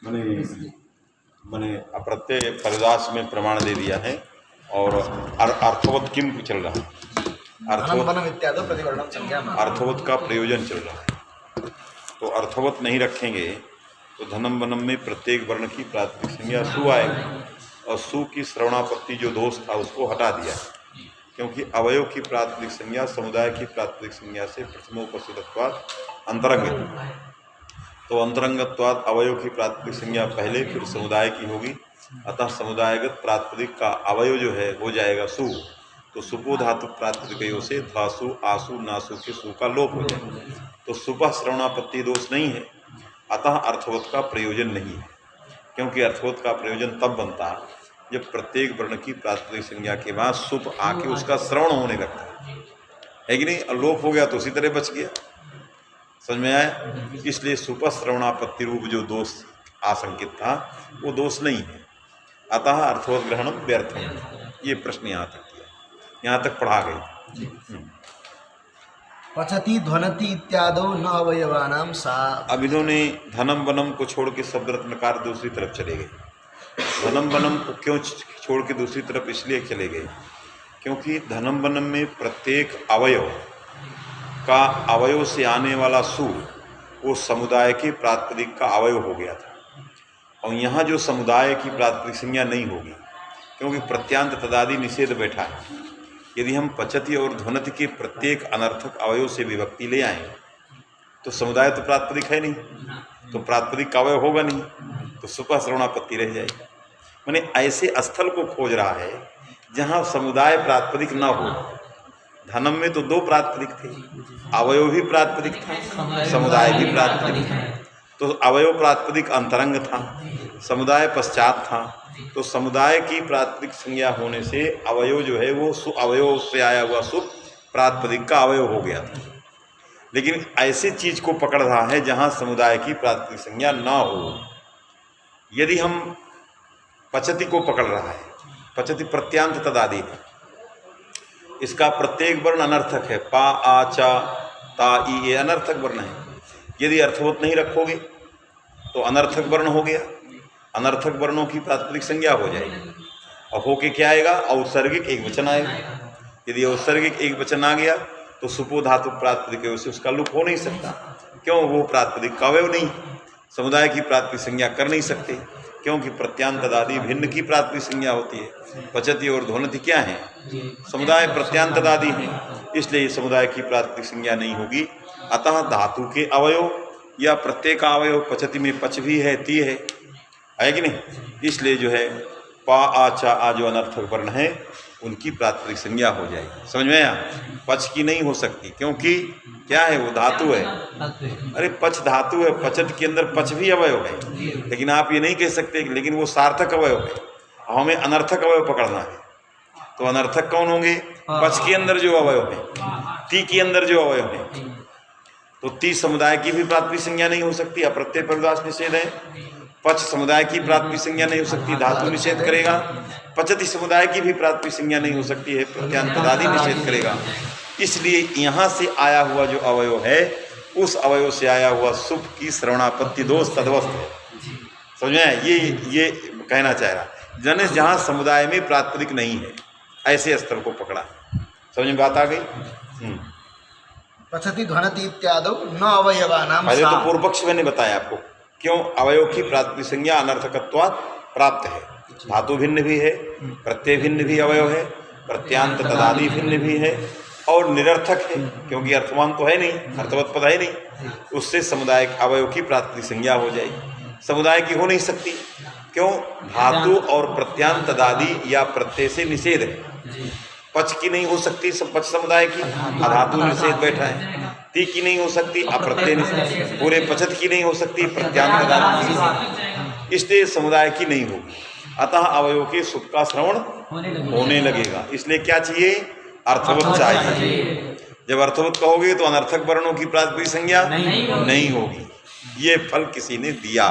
मैंने मैंने अप्रत्यय परिदास में प्रमाण दे दिया है और अर्थवत किम चल रहा है, अर्थवत का प्रयोजन चल रहा है। तो अर्थवत नहीं रखेंगे तो धनम वनम में प्रत्येक वर्ण की प्राथमिक संज्ञा सु आएगी और सु की श्रवणापत्ति जो दोष था उसको हटा दिया, क्योंकि अवयव की प्राथमिक संज्ञा समुदाय की प्राथमिक संज्ञा से प्रथमोपस्थितत्वात् अंतरंग, तो अंतरंगत्वाद अवयव की प्राथमिक संज्ञा पहले फिर समुदाय की होगी, अतः समुदायगत प्रातिपदिक का अवयव जो है हो जाएगा सु। तो सुपो धातु प्रातिपदिकों से धासु आसु नासु के सु का लोप हो जाएगा। तो सुपह श्रवणापत्ति दोष नहीं है, अतः अर्थवत का प्रयोजन नहीं है, क्योंकि अर्थवत का प्रयोजन तब बनता जब प्रत्येक वर्ण की प्रातिपदिक संज्ञा के बाद सुप आके उसका श्रवण होने लगता है कि नहीं। लोप हो गया तो उसी तरह बच गया, समझ में आया। इसलिए सुपह श्रवणापत्ति रूप जो दोष आशंकित था वो दोष नहीं है, अतः अर्थवत ग्रहणम व्यर्थ है। ये प्रश्न यहाँ तक किया, यहाँ तक पढ़ा गई। पचति ध्वनति इत्यादो न अवयवानाम सा। अब इन्होंने धनम वनम को छोड़ के शब्द रत्नकार दूसरी तरफ चले गए। धनम वनम को क्यों छोड़ के दूसरी तरफ इसलिए चले गए, क्योंकि धनम वनम में प्रत्येक अवयव का अवयव से आने वाला सु वो समुदाय के प्रातिपदिक का अवयव हो गया था, और यहाँ जो समुदाय की प्रातिपदिक संज्ञा नहीं होगी, क्योंकि प्रत्यांत तदादि निषेध बैठा है। यदि हम पचति और ध्वनति के प्रत्येक अनर्थक अवयव से विभक्ति ले आएँ तो समुदाय तो प्रातिपदिक है नहीं, तो प्रातिपदिक का अवयव होगा नहीं, तो सुपह श्रवणापत्ति रह जाएगी। मैंने ऐसे स्थल को खोज रहा है जहाँ समुदाय प्रातिपदिक न हो। धनम में तो दो प्रातिपदिक थे, अवयव भी प्रातिपदिक था, समुदाय भी प्रातिपदिक था। तो अवयव प्रातिपदिक अंतरंग था, समुदाय पश्चात था, तो समुदाय की प्रातिपदिक संज्ञा होने से अवयव जो है वो अवयव से आया हुआ सुप प्रातिपदिक का अवयव हो गया था। लेकिन ऐसी चीज को पकड़ रहा है जहाँ समुदाय की प्रातिपदिक संज्ञा ना हो। यदि हम पचति को पकड़ रहा है, पचति प्रत्यांत तदादि है, इसका प्रत्येक वर्ण अनर्थक है, पा आ चा ता ई ये अनर्थक वर्ण है। यदि अर्थवत नहीं रखोगे तो अनर्थक वर्ण हो गया, अनर्थक वर्णों की प्रातिपदिक संज्ञा हो जाएगी, और होके क्या आएगा, औत्सर्गिक एक वचन आएगा। यदि औत्सर्गिक एक वचन आ गया तो सुपो धातु प्रातिपदिक से उसका लुप हो नहीं सकता, क्यों, वो प्रातिपदिक का अवयव नहीं, समुदाय की प्रातिपदिक संज्ञा कर नहीं सकते, क्योंकि प्रत्यांत तदादि भिन्न की प्रातिपदिक संज्ञा होती है। पचति और ध्वनति क्या है, समुदाय प्रत्यांत तदादि है, इसलिए समुदाय की प्रातिपदिक संज्ञा नहीं होगी। अतः धातु के अवयव या प्रत्येक अवयव, पचति में पच भी है, ती है कि नहीं, इसलिए जो है पा आ चा आ जो अनर्थक वर्ण है उनकी प्रातिपदिक संज्ञा हो जाएगी। समझ में आया। पच की नहीं हो सकती, क्योंकि क्या है, वो धातु है। अरे पच धातु है, पचत के अंदर पच भी अवयव है, लेकिन आप ये नहीं कह सकते लेकिन वो सार्थक अवयव है। हमें अनर्थक अवयव पकड़ना है, तो अनर्थक कौन होंगे, पच के अंदर जो अवयव है, ती के अंदर जो अवयव है। तो ती समुदाय की भी प्रातिपदिक संज्ञा नहीं हो सकती, अप्रत्यय परिदास निषेध है। पच समुदाय की प्रातिपदिक संज्ञा नहीं हो सकती, धातु निषेध करेगा। पचति समुदाय की भी प्रातिपदिक संज्ञा नहीं हो सकती है, प्रत्यांत तदादि निषेध करेगा। इसलिए यहाँ से आया हुआ जो अवयव है उस अवयव से आया हुआ सुप की श्रवणापत्ति दोष तदवस्थ है। समझ में आया, ये कहना चाह रहा जन, जहाँ समुदाय में प्रातिपदिक नहीं है ऐसे स्थल को पकड़ा। समझ में बात आ गई। पचति ध्वनति इत्यादो न अवयवानाम पहले सा। तो पूर्व पक्ष मैंने बताया आपको क्यों अवयव की प्रातिपदिक संज्ञा अनर्थकत्वात् प्राप्त है। धातु भिन्न भी है, प्रत्यय भिन्न भी अवयव है, प्रत्यांत तदादि भिन्न भी है, और निरर्थक है क्योंकि अर्थवान तो है नहीं, अर्थवत पद है नहीं, उससे समुदाय अवयव की प्रातिपदिक संज्ञा हो जाएगी। समुदाय की हो नहीं सकती, क्यों, धातु और प्रत्यांत तदादि या प्रत्यय से निषेध है। पच की नहीं हो सकती, सब पच समुदाय की, अधातु निषेध बैठा है। ती की नहीं हो सकती, अप्रत्यय निषेध, पूरे पचत की नहीं हो सकती, प्रत्यांत तदादि निषेध, इसलिए समुदाय की नहीं होगी। अतः अवयव के सुख का श्रवण होने लगेगा। इसलिए क्या चाहिए, अर्थवत चाहिए। जब अर्थवत कहोगे तो अनर्थक वर्णों की प्रातिपदिक संज्ञा नहीं होगी। ये फल किसी ने दिया,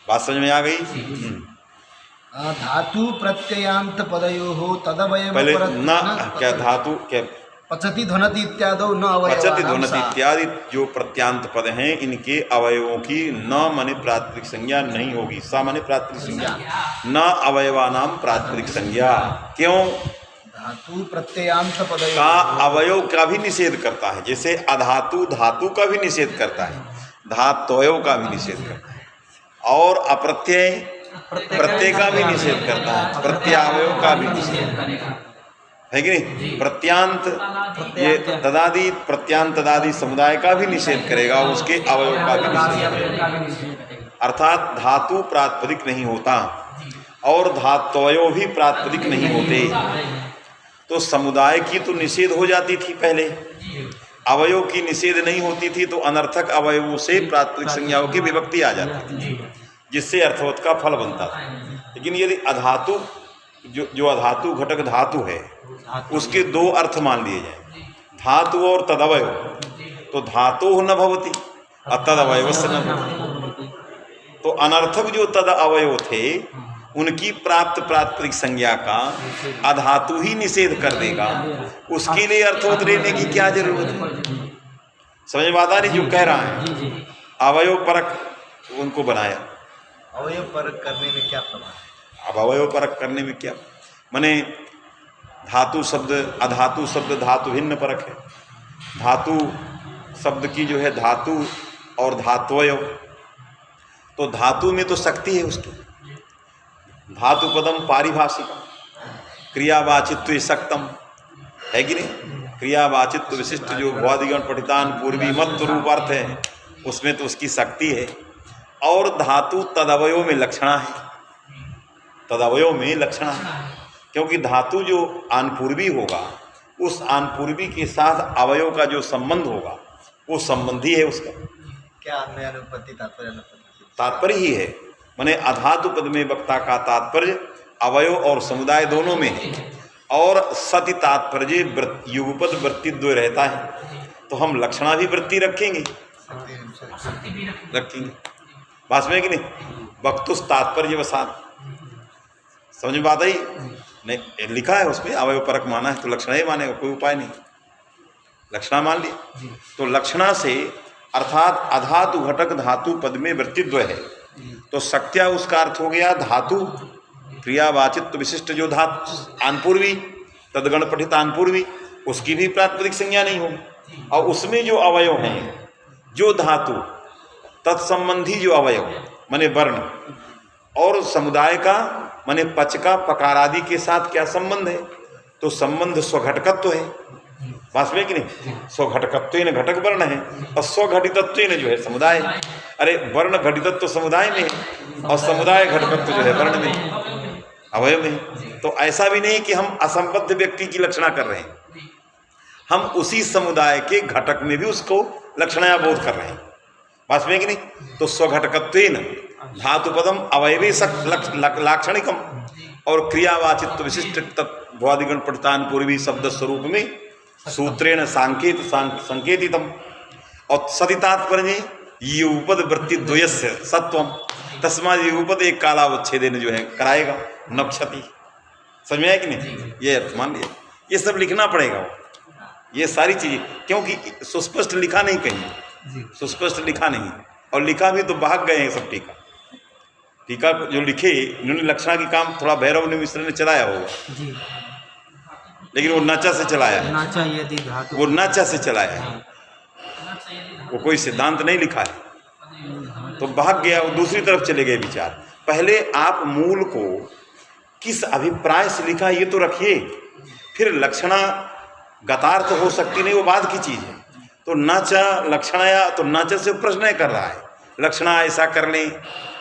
बात समझ में आ गई। धातु प्रत्ययांत पदयोः तदवयव पहले न क्या धातु क्या पचति ध्वनति इत्यादो न पचति अवयवानाम ध्वनति सा। इत्यादि जो प्रत्यांत पद हैं इनके अवयवों की न माने प्रातिपदिक संज्ञा नहीं होगी। सा माने प्रातिपदिक संज्ञा, न अवयवानाम प्रातिपदिक संज्ञा। क्यों? धातु प्रत्ययांत पद का अवयव का भी निषेध करता है, जैसे अधातु धातु का भी निषेध करता है, धातुअवयव का भी निषेध करता है, और अप्रत्यय प्रत्यय का भी निषेध करता है, प्रत्यावयव का भी निषेध है कि नहीं। प्रत्यांत ये तदादि प्रत्यांत तदादि समुदाय का भी निषेध करेगा, उसके अवयव का भी निषेध करेगा। अर्थात धातु प्रातिपदिक नहीं होता और धात्वयव भी प्रातिपदिक नहीं होते, तो समुदाय की तो निषेध हो जाती थी पहले, अवयव की निषेध नहीं होती थी, तो अनर्थक अवयवों से प्रातिपदिक संज्ञाओं की विभक्ति आ जाती थी, जिससे अर्थवत का फल बनता था। लेकिन यदि अधातु जो अधातु घटक धातु है उसके दो अर्थ मान लिए जाए, धातु और तदवयव, तो धातु न भवति तदवयवस्य न भवति, तो अनर्थक जो तद अवयव थे उनकी प्राप्त प्रातिपदिक संज्ञा का अधातु ही निषेध कर देगा, उसके लिए अर्थवत लेने की क्या जरूरत है। समझ में आता नहीं जो कह रहा है। अवयव परक उनको बनाया, अवयव परक करने में क्या प्रमाण है? अब अवयव परक करने में क्या माने, धातु शब्द अधातु शब्द धातु भिन्न परक है। धातु शब्द की जो है धातु और धात्वयव, तो धातु में तो शक्ति है उसकी, धातु पदम पारिभाषिकम, क्रियावाचित्व शक्तम है कि नहीं। क्रियावाचित्व विशिष्ट जो भ्वादिगण पठितान पूर्वी मत रूप अर्थ है उसमें तो उसकी शक्ति है, और धातु तदवयों में लक्षणा है, तदवयों में लक्षणा है, क्योंकि धातु जो आनपूर्वी होगा उस आनपूर्वी के साथ अवयव का जो संबंध होगा वो संबंधी है उसका। क्या अन्य अनुपत्ति तात्पर्य अनुपत्ति? तात्पर्य ही है, माने अधातु पद में वक्ता का तात्पर्य अवयव और समुदाय दोनों में है, और सति तात्पर्य युगपद वृत्ति द्वय रहता है, तो हम लक्षणा भी वृत्ति रखेंगे बात में कि नहीं। वक्तुस तात्पर्य वसात, समझ में बात आई नहीं, लिखा है उसमें अवयव परक माना है तो लक्षणा ही मानेगा, कोई उपाय नहीं, लक्षणा मान लिया। तो लक्षणा से अर्थात अधातु घटक धातु पद में वृत्तिद्वय है, तो शक्त्या उसका अर्थ हो गया धातु, क्रियावाचित्व विशिष्ट जो धातु आनपूर्वी तदगण पठित आनपूर्वी, उसकी भी प्रातिपदिक संज्ञा नहीं होगी, और उसमें जो अवयव हैं जो धातु तत्संबंधी जो अवयव माने वर्ण, और समुदाय का माने पच का पकार आदि के साथ क्या संबंध है, तो संबंध स्वघटकत्व है, वास्तव में कि नहीं। स्वघटकत्व न घटक वर्ण है और स्वघटितत्व न जो है समुदाय। अरे वर्ण घटितत्व समुदाय में और समुदाय घटकत्व जो है वर्ण में अवयव में, तो ऐसा भी नहीं कि हम असंबद्ध व्यक्ति की लक्षणा कर रहे हैं, हम उसी समुदाय के घटक में भी उसको लक्षणा बोध कर रहे हैं, वास्तव में कि नहीं। तो स्वघटकत्वेन धातु पदम अवयवी लाक्षणिकम, और क्रियावाचित्व विशिष्ट भ्वादिगण पठितान पूर्वी शब्द स्वरूप में सूत्रेण संकेतितम, और सति तात्पर्य युगपद वृत्ति द्वयस्य सत्वम, तस्मा युगपद एक कालावच्छेदेन जो है कराएगा नक्षति। समझ में आया कि नहीं, ये अर्थ मान लिया। ये सब लिखना पड़ेगा, ये सारी चीजें, क्योंकि सुस्पष्ट लिखा नहीं कहीं, सुस्पष्ट लिखा नहीं, और लिखा भी तो भाग गए हैं सब। टीका टीका जो लिखे इन्होंने लक्षणा की काम थोड़ा भैरव ने मिश्र ने चलाया होगा, लेकिन वो नाचा से चलाया है, वो नाचा से चलाया है, वो कोई सिद्धांत नहीं लिखा है, तो भाग गया, वो दूसरी तरफ चले गए विचार। पहले आप मूल को किस अभिप्राय से लिखा ये तो रखिए, फिर लक्षणा गतार्थ हो सकती नहीं, वो बाद की चीज़ है। तो नाचा लक्षणाया, तो नाचा से प्रश्न कर रहा है, लक्षणा ऐसा कर लें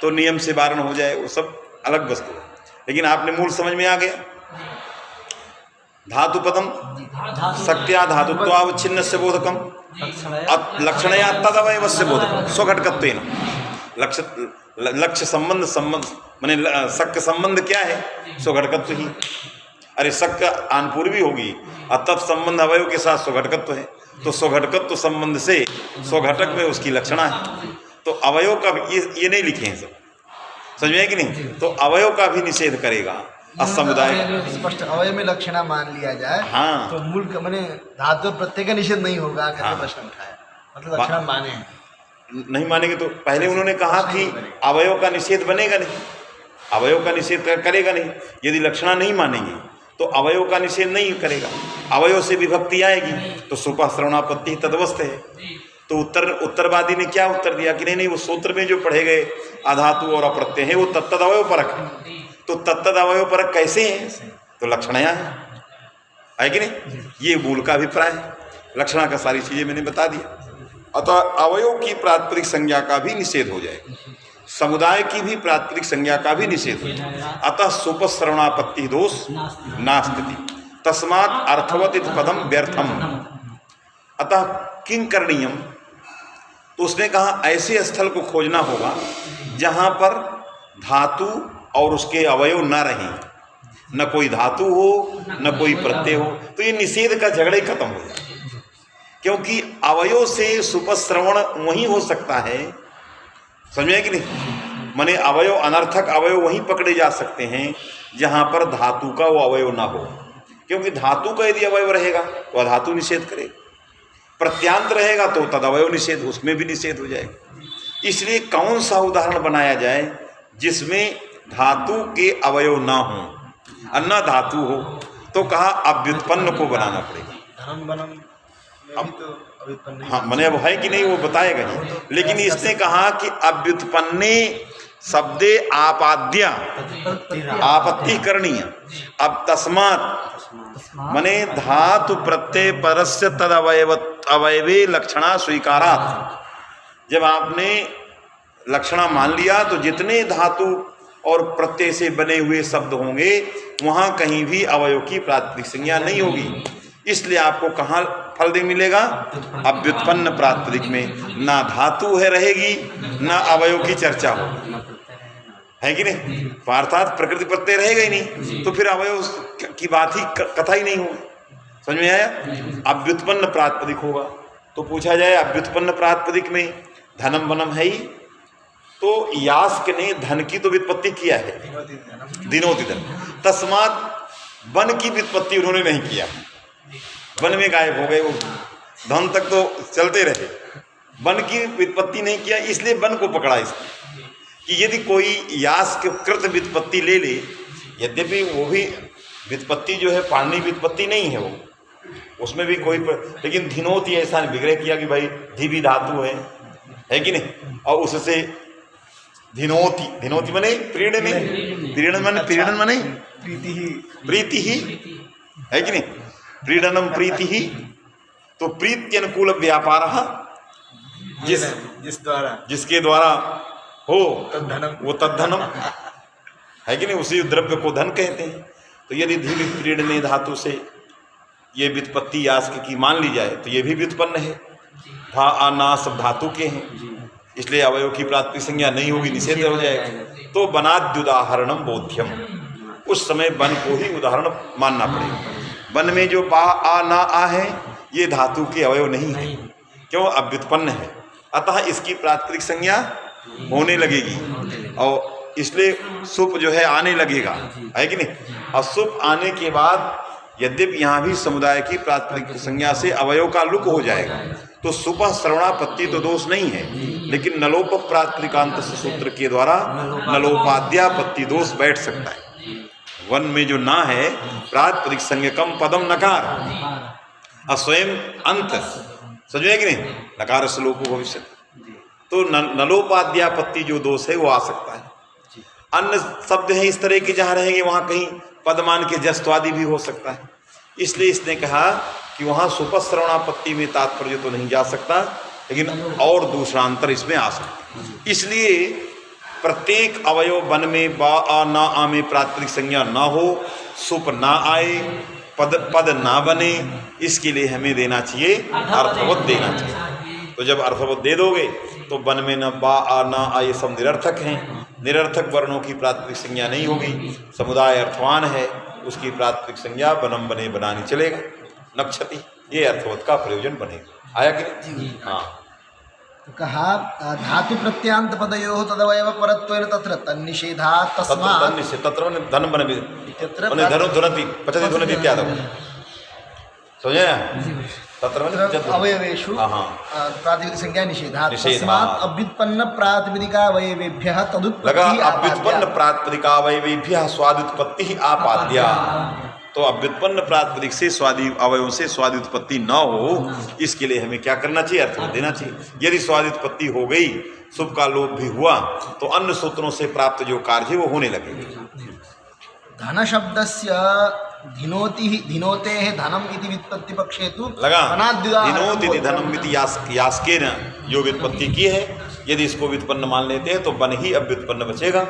तो नियम से वारण हो जाए, वो सब अलग वस्तु है, लेकिन आपने मूल समझ में आ गया। धातु पदम शक्त्या धातुत्वावच्छिन्न से बोधकम, लक्षणया तदवयवस्य बोधकम स्वघटकत्वेन। लक्ष्य संबंध माने शक्य संबंध क्या है, स्वघटकत्व ही। अरे शक्य आनपूर्वी होगी और तत्संबंध अवयव के साथ स्वघटकत्व है, तो स्वघटकत्व संबंध से स्वघटक में उसकी लक्षणा है, तो अवयव का भी ये नहीं लिखे हैं सब, समझ में कि नहीं। तो अवयव का भी निषेध करेगा, असमुदाय स्पष्ट अवयव में लक्षणा मान लिया जाए हाँ। तो मूल का मैंने धातु प्रत्यय का निषेध नहीं होगा करके हाँ। प्रश्न उठाया, मतलब लक्षणा माने हैं। नहीं मानेंगे तो पहले उन्होंने कहा कि अवयव का निषेध बनेगा नहीं, अवयव का निषेध करेगा नहीं। यदि लक्षणा नहीं मानेंगे तो अवयव का निषेध नहीं करेगा, अवयव से विभक्ति आएगी तो सुपः श्रवणापत्ति तदवस्थ है। तो उत्तरवादी ने क्या उत्तर दिया कि नहीं वो सूत्र में जो पढ़े गए अधातु और अप्रत्यय है वो तत्तद अवयव परक है। तो तत्तद अवयव परक कैसे है? तो लक्षणया है कि नहीं? ये मूल का अभिप्राय है। लक्षणा का सारी चीजें मैंने बता दिया। अतः अवयव की प्रातिपदिक संज्ञा का भी निषेध हो जाएगा, समुदाय की भी प्रातिपदिक संज्ञा का भी निषेध हो जाएगा। अतः सुपश्रवणापत्ति दोष नास्ति तस्मात् अर्थवत इति पदम व्यर्थम। अतः किं करणीयम, तो उसने कहा ऐसे स्थल को खोजना होगा जहाँ पर धातु और उसके अवयव न रहें, न कोई धातु हो न कोई प्रत्यय हो, तो ये निषेध का झगड़ा ही खत्म हो जाए। क्योंकि अवयव से सुपश्रवण वही हो सकता है, समझ में कि नहीं? माने अवयव अनर्थक अवयव वहीं पकड़े जा सकते हैं जहाँ पर धातु का वो अवयव ना हो। क्योंकि धातु का यदि अवयव रहेगा तो अधातु निषेध करेगा, प्रत्यांत रहेगा तो तदवयव निषेध, उसमें भी निषेध हो जाएगा। इसलिए कौन सा उदाहरण बनाया जाए जिसमें धातु के अवयव ना हो और न धातु हो, तो कहा अव्युत्पन्न को बनाना पड़ेगा। धर्म बनम में भी तो अव्युत्पन्न हाँ मने अब है कि नहीं वो बताएगा ही, लेकिन इसने कहा कि अव्युत्पन्ने शब्दे आपाद्य आपत्ति करणीय। अब तस्मात् मने धातु प्रत्यय परस्य तद अवयवे लक्षणा स्वीकारात्। जब आपने लक्षणा मान लिया तो जितने धातु और प्रत्यय से बने हुए शब्द होंगे वहाँ कहीं भी अवयव की प्रातिपदिक संज्ञा नहीं होगी। इसलिए आपको कहाँ फल दे मिलेगा? अव्युत्पन्न प्रातिपदिक में ना धातु है रहेगी ना अवयव की चर्चा हो, है कि नहीं? अर्थात प्रकृति प्रत्यय रहेगा ही नहीं, तो फिर अवयव की बात ही कथा ही नहीं होगी। समझ में आया? अव्युत्पन्न प्रातिपदिक होगा। तो पूछा जाए अव्युत्पन्न प्रातिपदिक में धनम वनम है ही, तो यास्क ने धन की तो व्युत्पत्ति किया है, दिनोति धन, तस्मात् वन की व्युत्पत्ति उन्होंने नहीं किया। वन में गायब हो गए, वो धन तक तो चलते रहे, वन की व्युत्पत्ति नहीं किया। इसलिए वन को पकड़ा इसने कि यदि कोई यास्क कृत व्युत्पत्ति ले ले, यद्यपि वो भी व्युत्पत्ति जो है पाणिनि व्युत्पत्ति नहीं है वो, उसमें भी कोई लेकिन धिनोति ऐसा विग्रह किया कि भाई धी भी धातु है कि नहीं? और उससे धिनोति, धिनोति मने प्रीणने, प्रीणन मने प्रीति ही, है कि नहीं? प्रीडनम प्रीति ही, तो प्रीति अनुकूल व्यापार जिसके द्वारा हो वो तद्धनम, है कि नहीं? उसी द्रव्य को धन कहते हैं। तो यदि धी प्रीडने धातु से ये व्युत्पत्ति यास्क की मान ली जाए तो ये भी व्युत्पन्न है। धा आ ना सब धातु के हैं, इसलिए अवयव की प्रातिपदिक संज्ञा नहीं होगी, निषेध हो जाएगा। तो बनाद्युदाहरणम बोध्यम, उस समय वन को ही उदाहरण मानना पड़ेगा। वन में जो बा आ ना आ है ये धातु के अवयव नहीं है, क्यों? अव्युत्पन्न है, अतः इसकी प्रातिपदिक संज्ञा होने लगेगी और इसलिए सुप जो है आने लगेगा, है कि नहीं? और सुप आने के बाद यद्यपि यहाँ भी समुदाय की प्रातिपदिक संज्ञा से अवयव का लुक हो जाएगा, तो सुपः श्रवणापत्ति तो दोष नहीं है, लेकिन नलोप प्रातिपदिकांत सूत्र के द्वारा नलोपाद्यापत्ति दोष बैठ सकता है। वन में जो ना है प्रातिपदिक संज्ञकम पदम नकार और स्वयं अंत, समझे कि नहीं? नकार से लोपो भविष्य, तो नलोपाद्यापत्ति जो दोष है वो आ सकता है। अन्य शब्द हैं इस तरह के जहाँ रहेंगे वहाँ कहीं पदमान के जस्त्वादि भी हो सकता है। इसलिए इसने कहा कि वहाँ सुपश्रवणापत्ति में तात्पर्य तो नहीं जा सकता, लेकिन और दूसरा अंतर इसमें आ सकता है। इसलिए प्रत्येक अवयव वन में बा आ ना आ में प्रातिपदिक संज्ञा ना हो, सुप ना आए, पद ना बने, इसके लिए हमें देना चाहिए अर्थवत देना चाहिए। तो जब अर्थवत दे दोगे तो वन में न बा आ ना आ ये सब निरर्थक हैं, निरर्थक वर्णों की प्रातिपदिक संज्ञा नहीं होगी। समुदाय अर्थवान है, उसकी प्रातिपदिक संज्ञा बनम बने बनानी चलेगा, नक्षति, ये अर्थवत का प्रयोजन बनेगा। आया कि नहीं? हाँ। तो कहा धातु प्रत्यांत पदयोः तदवयव परत्वेन तत्र तन्निषेधात् तस्मात् तत्र धनम बन इत्यत्र धनु ध्वनति पचति ध्वनति इत्यादि समझे तत्र अवयवेषु हाँ प्रातिपदिक संज्ञा निषेधात् निषेधात्। तस्मात् अभ्युत्पन्न प्रातिपदिकावयवेभ्यः लगा तदुत्पत्तिः अभ्युत्पन्न आपाद्या। प्रातिपदिकावयवेभ्यः स्वादुत्पत्ति आपाद्या। तो अभ्युत्पन्न प्रातिपदिक से स्वादि अवयवों से स्वादुत्पत्ति न हो, इसके लिए हमें क्या करना चाहिए? अर्थ देना चाहिए। यदि स्वादुत्पत्ति हो गई, शुभ का लोप भी हुआ, तो अन्य सूत्रों से प्राप्त जो कार्य है वो होने लगेगा। धन शब्दस्य धिनोतेः धनम इति व्युत्पत्ति पक्षे तु लगा अनाद्युदाहरणं दिनोति भवति। धनम इति यास्केन जो व्युत्पत्ति की है, यदि इसको व्युत्पन्न मान लेते हैं तो बन ही अव्युत्पन्न बचेगा,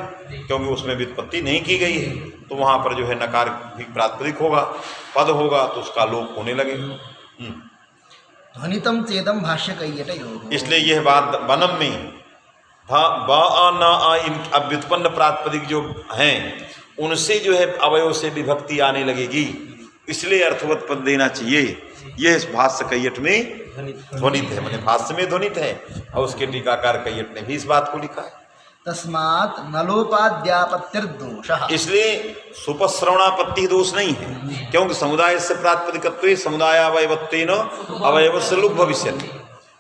क्योंकि उसमें व्युत्पत्ति नहीं की गई है। तो वहाँ पर जो है नकार भी प्रातिपदिक होगा, पद होगा, तो उसका लोप होने लगेगा। ध्वनितम चेदम भाष्य कैयटयोः। इसलिए यह बात वनम में ब आ न आ इन अव्युत्पन्न प्रातिपदिक जो हैं उनसे जो है अवयव से विभक्ति आने लगेगी, इसलिए अर्थवत पद देना चाहिए। यह भाष्य कैयट में ध्वनित है, मैंने भाष्य में ध्वनित है, और उसके टीकाकार कैयट ने भी इस बात को लिखा है। तस्मात् नलोपाद्यापत्तिर्दोषः। इसलिए सुपश्रवणापत्ति दोष नहीं है, क्योंकि समुदाय से प्रातिपदिकत्वे समुदायावयवत्वेन अवयव से लुक भविष्यति,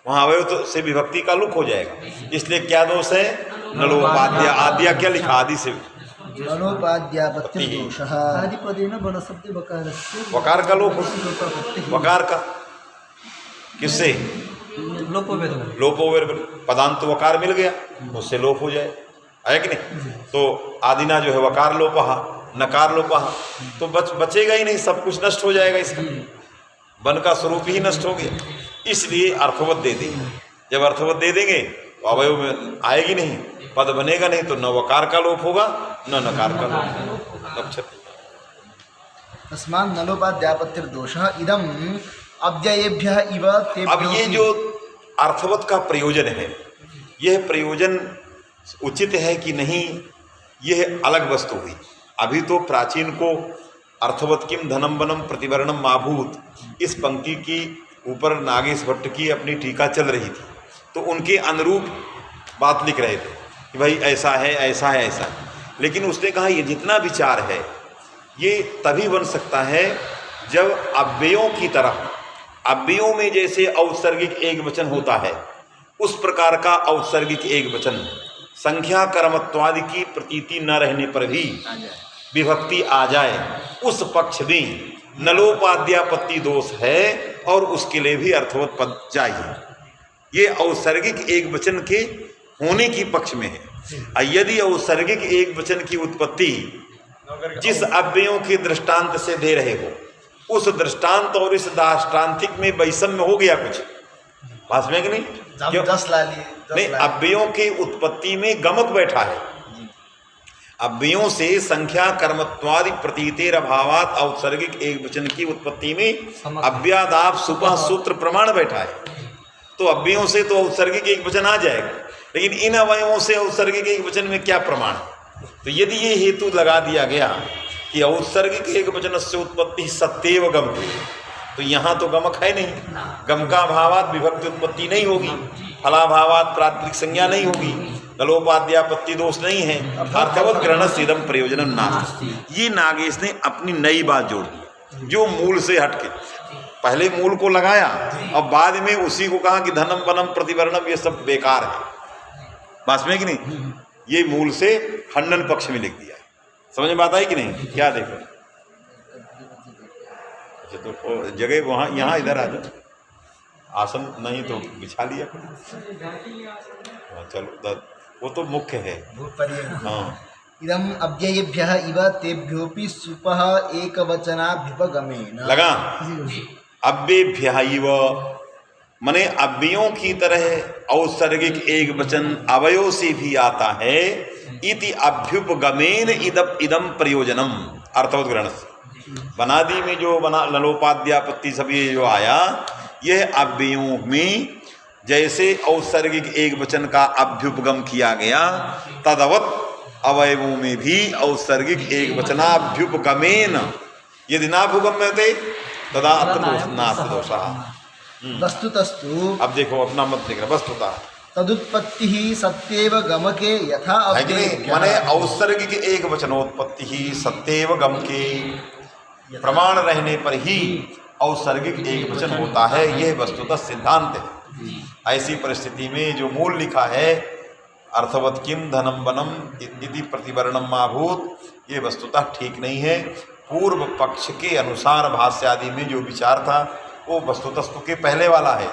वहाँ अवयव से विभक्ति का लुक हो जाएगा। इसलिए क्या दोष है? नलोपाद्या। आद्या क्या लिखा? आदि से नलोपाद्यापत्तिर्दोषः। आदिपदेन बनशब्दे वकारस्य वकार का लोप हो, वकार का किससे? लोपोवेद लोपोवेर पदांत वकार मिल गया, उससे लोप हो जाए, है कि नहीं? तो आदिना जो है वकार लोपहा, नकार लोपहा, तो बचेगा ही नहीं, सब कुछ नष्ट हो जाएगा, इसका वन का स्वरूप ही नष्ट हो गया। इसलिए अर्थवत दे देंगे। जब अर्थवत दे देंगे तो अवयव में आएगी नहीं, पद बनेगा नहीं, तो न वकार का लोप होगा न नकार का लोप। तस्मात् नलोपाद्यापत्तिर्दोषः इदम् अव्ययेभ्यः इव तेभ्यो। अब ये जो अर्थवत का प्रयोजन है, यह प्रयोजन उचित है कि नहीं, यह अलग वस्तु हुई। अभी तो प्राचीन को अर्थवत किम धनम वनम प्रतिवर्णम माभूत, इस पंक्ति की ऊपर नागेश भट्ट की अपनी टीका चल रही थी, तो उनके अनुरूप बात लिख रहे थे कि भाई ऐसा है, ऐसा है, ऐसा है। लेकिन उसने कहा ये जितना विचार है ये तभी बन सकता है जब अव्ययों की तरह, अव्ययों में जैसे औत्सर्गिक एक वचन होता है, उस प्रकार का औत्सर्गिक एक वचन संख्या कर्मत्वादि की प्रतीति न रहने पर भी विभक्ति आ जाए, उस पक्ष में नलोपाद्यापत्ति दोष है, और उसके लिए भी अर्थवत पद चाहिए। ये औत्सर्गिक एक वचन के होने की पक्ष में है। यदि औत्सर्गिक एक वचन की उत्पत्ति जिस अव्ययों के दृष्टांत से दे रहे हो, उस दृष्टांत और इस दाष्टान्तिक में वैषम्य हो गया कुछ, पास में कि नहीं? क्यों? 10 ला लिए, नहीं, अव्ययों की उत्पत्ति में गमक बैठा है। अव्ययों से संख्या कर्मत्वादि प्रतीतेर अभावात औत्सर्गिक एक वचन की उत्पत्ति में अव्यादाप सुपह सूत्र प्रमाण बैठा है। तो अव्ययों से तो औत्सर्गिक एक वचन आ जाएगा, लेकिन इन अवयवों से औत्सर्गिक एक वचन में क्या प्रमाण? तो यदि ये हेतु लगा दिया गया कि औत्सर्गिक एक वचन से उत्पत्ति सत्येव गम, तो यहाँ तो गमक है नहीं, गम का अभावात विभक्ति उत्पत्ति नहीं होगी, फलाभावात प्रातिपदिक संज्ञा नहीं होगी, नलोपाद्यापत्ति दोष नहीं है, अर्थवत ग्रहण सीधम प्रयोजनम नास्ति। ये नागेश ने अपनी नई बात जोड़ दी, जो मूल से हटके, पहले मूल को लगाया और बाद में उसी को कहा कि धनम वनम प्रतिवर्णम ये सब बेकार है, बात में कि नहीं? ये मूल से खंडन पक्ष में लिख दिया है। समझ में बात आई कि नहीं? क्या देखो, अच्छा तो जगह वहाँ, यहाँ इधर आ जाओ, आसन नहीं तो बिछा लिया। चलो, वो तो मुख्य है। हाँ, इदम अव्ययेभ्यः इव तेभ्योऽपि सुपः एकवचनाभ्युपगमेन। लगा अव्ययेभ्यः इव मने अव्ययों की तरह औत्सर्गिक एक वचन अवयव से भी आता है। इति अभ्युपगमेन इदम प्रयोजनम अर्थवत ग्रहण से। वनादि में जो बना नलोपाद्यापत्ति सब ये जो आया, यह अव्ययों में जैसे औत्सर्गिक एक वचन का अभ्युपगम किया गया, तदवत अवयवों में भी औत्सर्गिक एक वचनाभ्युपगमेन यदि नाभ्युगम्यते तदा अत्र नास्ति दोषः। वस्तुतस्तु, अब देखो अपना मत देख रहा, वस्तुतः तदुत्पत्ति ही सत्येव गमके यथा है कि नहीं? अव्ययेभ्यः। माने औसर्गिक एक वचनोत्पत्ति ही सत्येव गम के, प्रमाण रहने पर ही औसर्गिक एक वचन होता है। यह वस्तुतः सिद्धांत है। ऐसी परिस्थिति में जो मूल लिखा है अर्थवत किम धनम वनम इति प्रतिवर्णम माभूत, ये वस्तुतः ठीक नहीं है। पूर्व पक्ष के अनुसार भाष्य आदि में जो विचार था वो वस्तुतस्तु के पहले वाला है।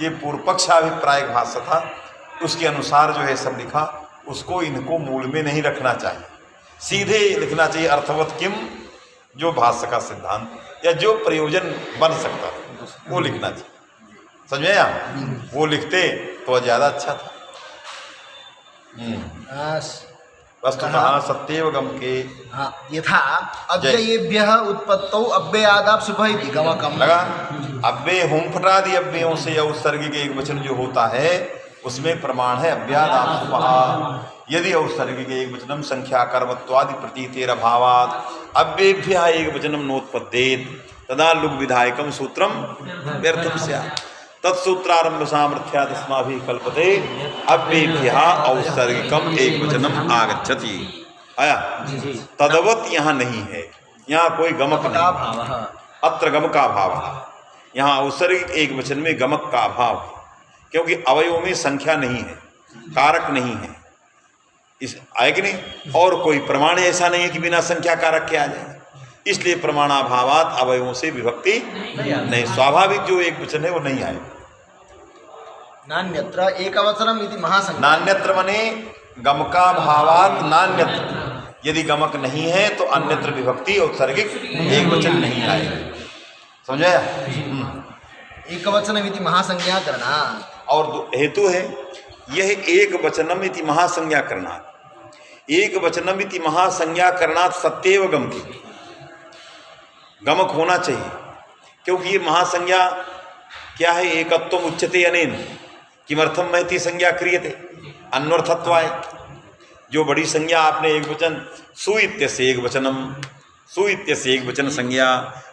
ये पूर्व पक्ष अभिप्राय भाष्य था, उसके अनुसार जो है सब लिखा, उसको इनको मूल में नहीं रखना चाहिए, सीधे लिखना चाहिए अर्थवत किम, जो भाष्य का सिद्धांत या जो प्रयोजन बन सकता है वो लिखना चाहिए। समझ में आप? वो लिखते तो ज़्यादा अच्छा था। वस्तुतः सत्येव गम के यथा अव्ययेभ्यः उत्पत्तौ अव्ययादाप शुभ इति गमकम्। लगा? अव्यय होम फटादि अव्ययों से औसर्गिक एक वचन जो होता है उसमें प्रमाण है अव्यादाप शुभ। यदि औसर्गिक एक वचनम संख्या कर्मत्वादि प्रतीतेर अभावात् अव्ययेभ्यः एक वचनम नोत्पद्येत तदा लुग विधायकम सूत्रम व्यर्थम स्यात् तत्सूत्रारंभ सामर्थ्यात् अस्माभिः कल्पते अव्ययेभ्यः औसर्गिकम एक वचनम आगच्छति। आया? तदवत यहाँ नहीं है, यहाँ कोई गमक नहीं, अत्र गमक का अभाव है। यहाँ औसर्गिक एक वचन में गमक का अभाव है, क्योंकि अवयवों में संख्या नहीं है, कारक नहीं है, इस आए कि नहीं? और कोई प्रमाण ऐसा नहीं है कि बिना संख्या कारक के आ जाए, इसलिए प्रमाणाभावात अवयवों से विभक्ति नहीं, स्वाभाविक जो एक वचन है वो नहीं आए। नान्यत्र एकवचनम इति महासंख्या। नान्यत्र मने गमका भावात नान्यत्र, यदि गमक नहीं है तो अन्यत्र विभक्ति औसर्गिक एक वचन नहीं आएगा। समझाया? एकवचनम इति महासंज्ञा करना। और हेतु है यह एक वचनम इति महासंज्ञा करणात्, एक वचनम इति महासंज्ञा करणात् सत्येव गम की, गमक होना चाहिए, क्योंकि ये महासंज्ञा क्या है? एकत्व उच्यते अनेन किमर्थम महती संज्ञा क्रियते अन्वर्थत्वाय। जो बड़ी संज्ञा आपने एक वचन सुइत्य से एक वचनम, सुइत्य से एक वचन संज्ञा,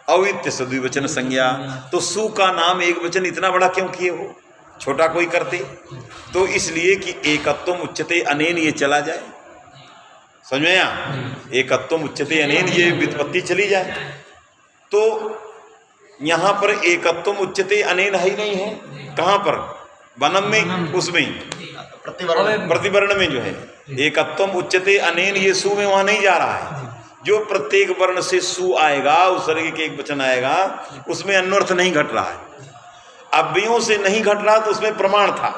अवित्य से द्विवचन संज्ञा, तो सु का नाम एक वचन इतना बड़ा क्यों किए हो? छोटा कोई करते तो इसलिए कि एकत्व उच्यते अनेन ये चला जाए। समझ में आया? एकत्व उच्यते अनेन ये व्युत्पत्ति चली जाए। तो यहाँ पर एकत्व उच्यते अनेन ही नहीं है। कहाँ पर? वनम में, उसमें प्रतिवर्ण में जो है एकत्वम उच्यते अनेन, ये सु में वहाँ नहीं जा रहा है। जो प्रत्येक वर्ण से सु आएगा, उसर्गिक एक वचन आएगा, उसमें अन्वर्थ नहीं घट रहा है। अव्ययों से नहीं घट रहा तो उसमें प्रमाण था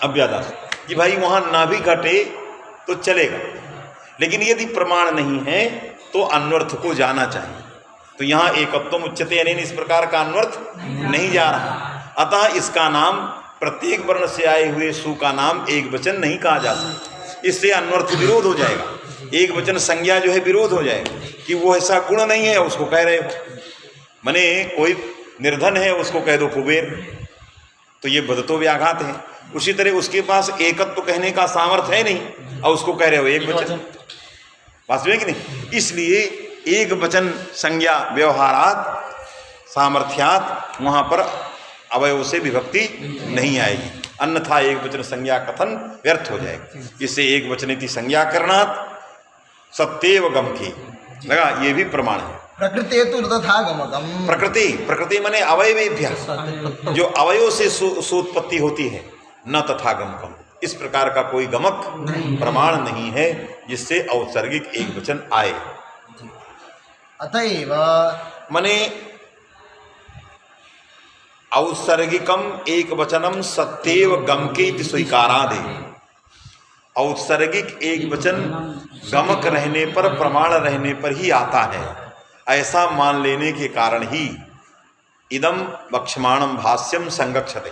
अव्यादास कि भाई वहाँ ना भी घटे तो चलेगा, लेकिन यदि प्रमाण नहीं है तो अन्वर्थ को जाना चाहिए। तो यहाँ एकत्वम उच्यते अनेन इस प्रकार का अन्वर्थ नहीं जा रहा, अतः इसका नाम प्रत्येक वर्ण से आए हुए सु का नाम एक वचन नहीं कहा जा सकता। इससे अन्वर्थ विरोध हो जाएगा, एक वचन संज्ञा जो है विरोध हो जाएगा कि वो ऐसा गुण नहीं है उसको कह रहे हो। माने कोई निर्धन है उसको कह दो कुबेर, तो ये बदतो व्याघात है। उसी तरह उसके पास एकत्व कहने का सामर्थ्य है नहीं और उसको कह रहे हो एक वचन, वास्तविक नहीं। इसलिए एक वचन संज्ञा व्यवहारात सामर्थ्यात वहाँ पर अवयव से विभक्ति नहीं आएगी, अन्यथा एक वचन संज्ञा कथन व्यर्थ हो जाएगा। इससे एक वचनेति संज्ञा करना सत्येव गम की लगा, ये भी प्रमाण है। प्रकृति तो तथा गमकम, प्रकृति माने अवयवेभ्य, जो अवयव से सोत्पत्ति होती है, न तथा गमकम, इस प्रकार का कोई गमक प्रमाण नहीं है जिससे औसर्गिक एक वचन आए। अतएव माने औसर्गिकम एक वचनम सत्येव गम के स्वीकारादे, औसर्गिक एक वचन गमक रहने पर, प्रमाण रहने पर ही आता है, ऐसा मान लेने के कारण ही इदम वक्ष्यमाणम भाष्यम संगच्छते,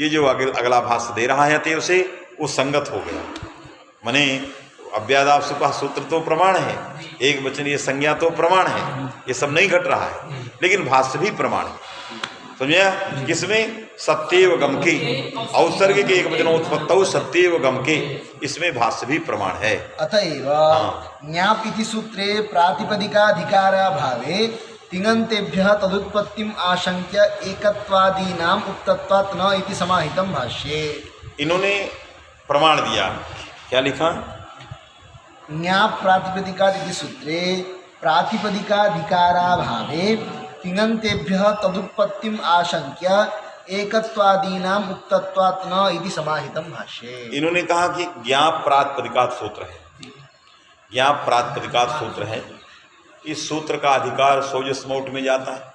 ये जो अगला भाष्य दे रहा है अतएव से वो संगत हो गया। माने अव्यादाप सुपा सूत्र तो प्रमाण है, एक वचन ये संज्ञा तो प्रमाण है, ये सब नहीं घट रहा है, लेकिन भाष्य भी प्रमाण है। समझा? किसमें? सत्येव गम के, औसर्गिक एक वचनोत्पत्तौ सत्येव गम के, इसमें भाष्य भी प्रमाण है। अतएव ज्ञापिति सूत्रे प्रातिपदिकाधिकारा भावे तिङन्तेभ्यः तदुत्पत्तिम आशंक्य एकत्वादीनाम उक्तत्वात् न इति समाहितम भाष्ये। इन्होंने प्रमाण दिया, क्या लिखा? ज्ञा प्रातिपदिकादिति सूत्रे प्रातिपदिकाधिकाराभावे तिङन्तेभ्यः तदुत्पत्तिम् आशंक्य एकत्वादीनाम् उक्तत्वात् न इति समाहितं भाष्ये। इन्होंने कहा कि ज्ञा प्रातिपदिकात् सूत्र है, ज्ञा प्रातिपदिकात् सूत्र है, इस सूत्र का अधिकार सोजस्मौट में जाता है,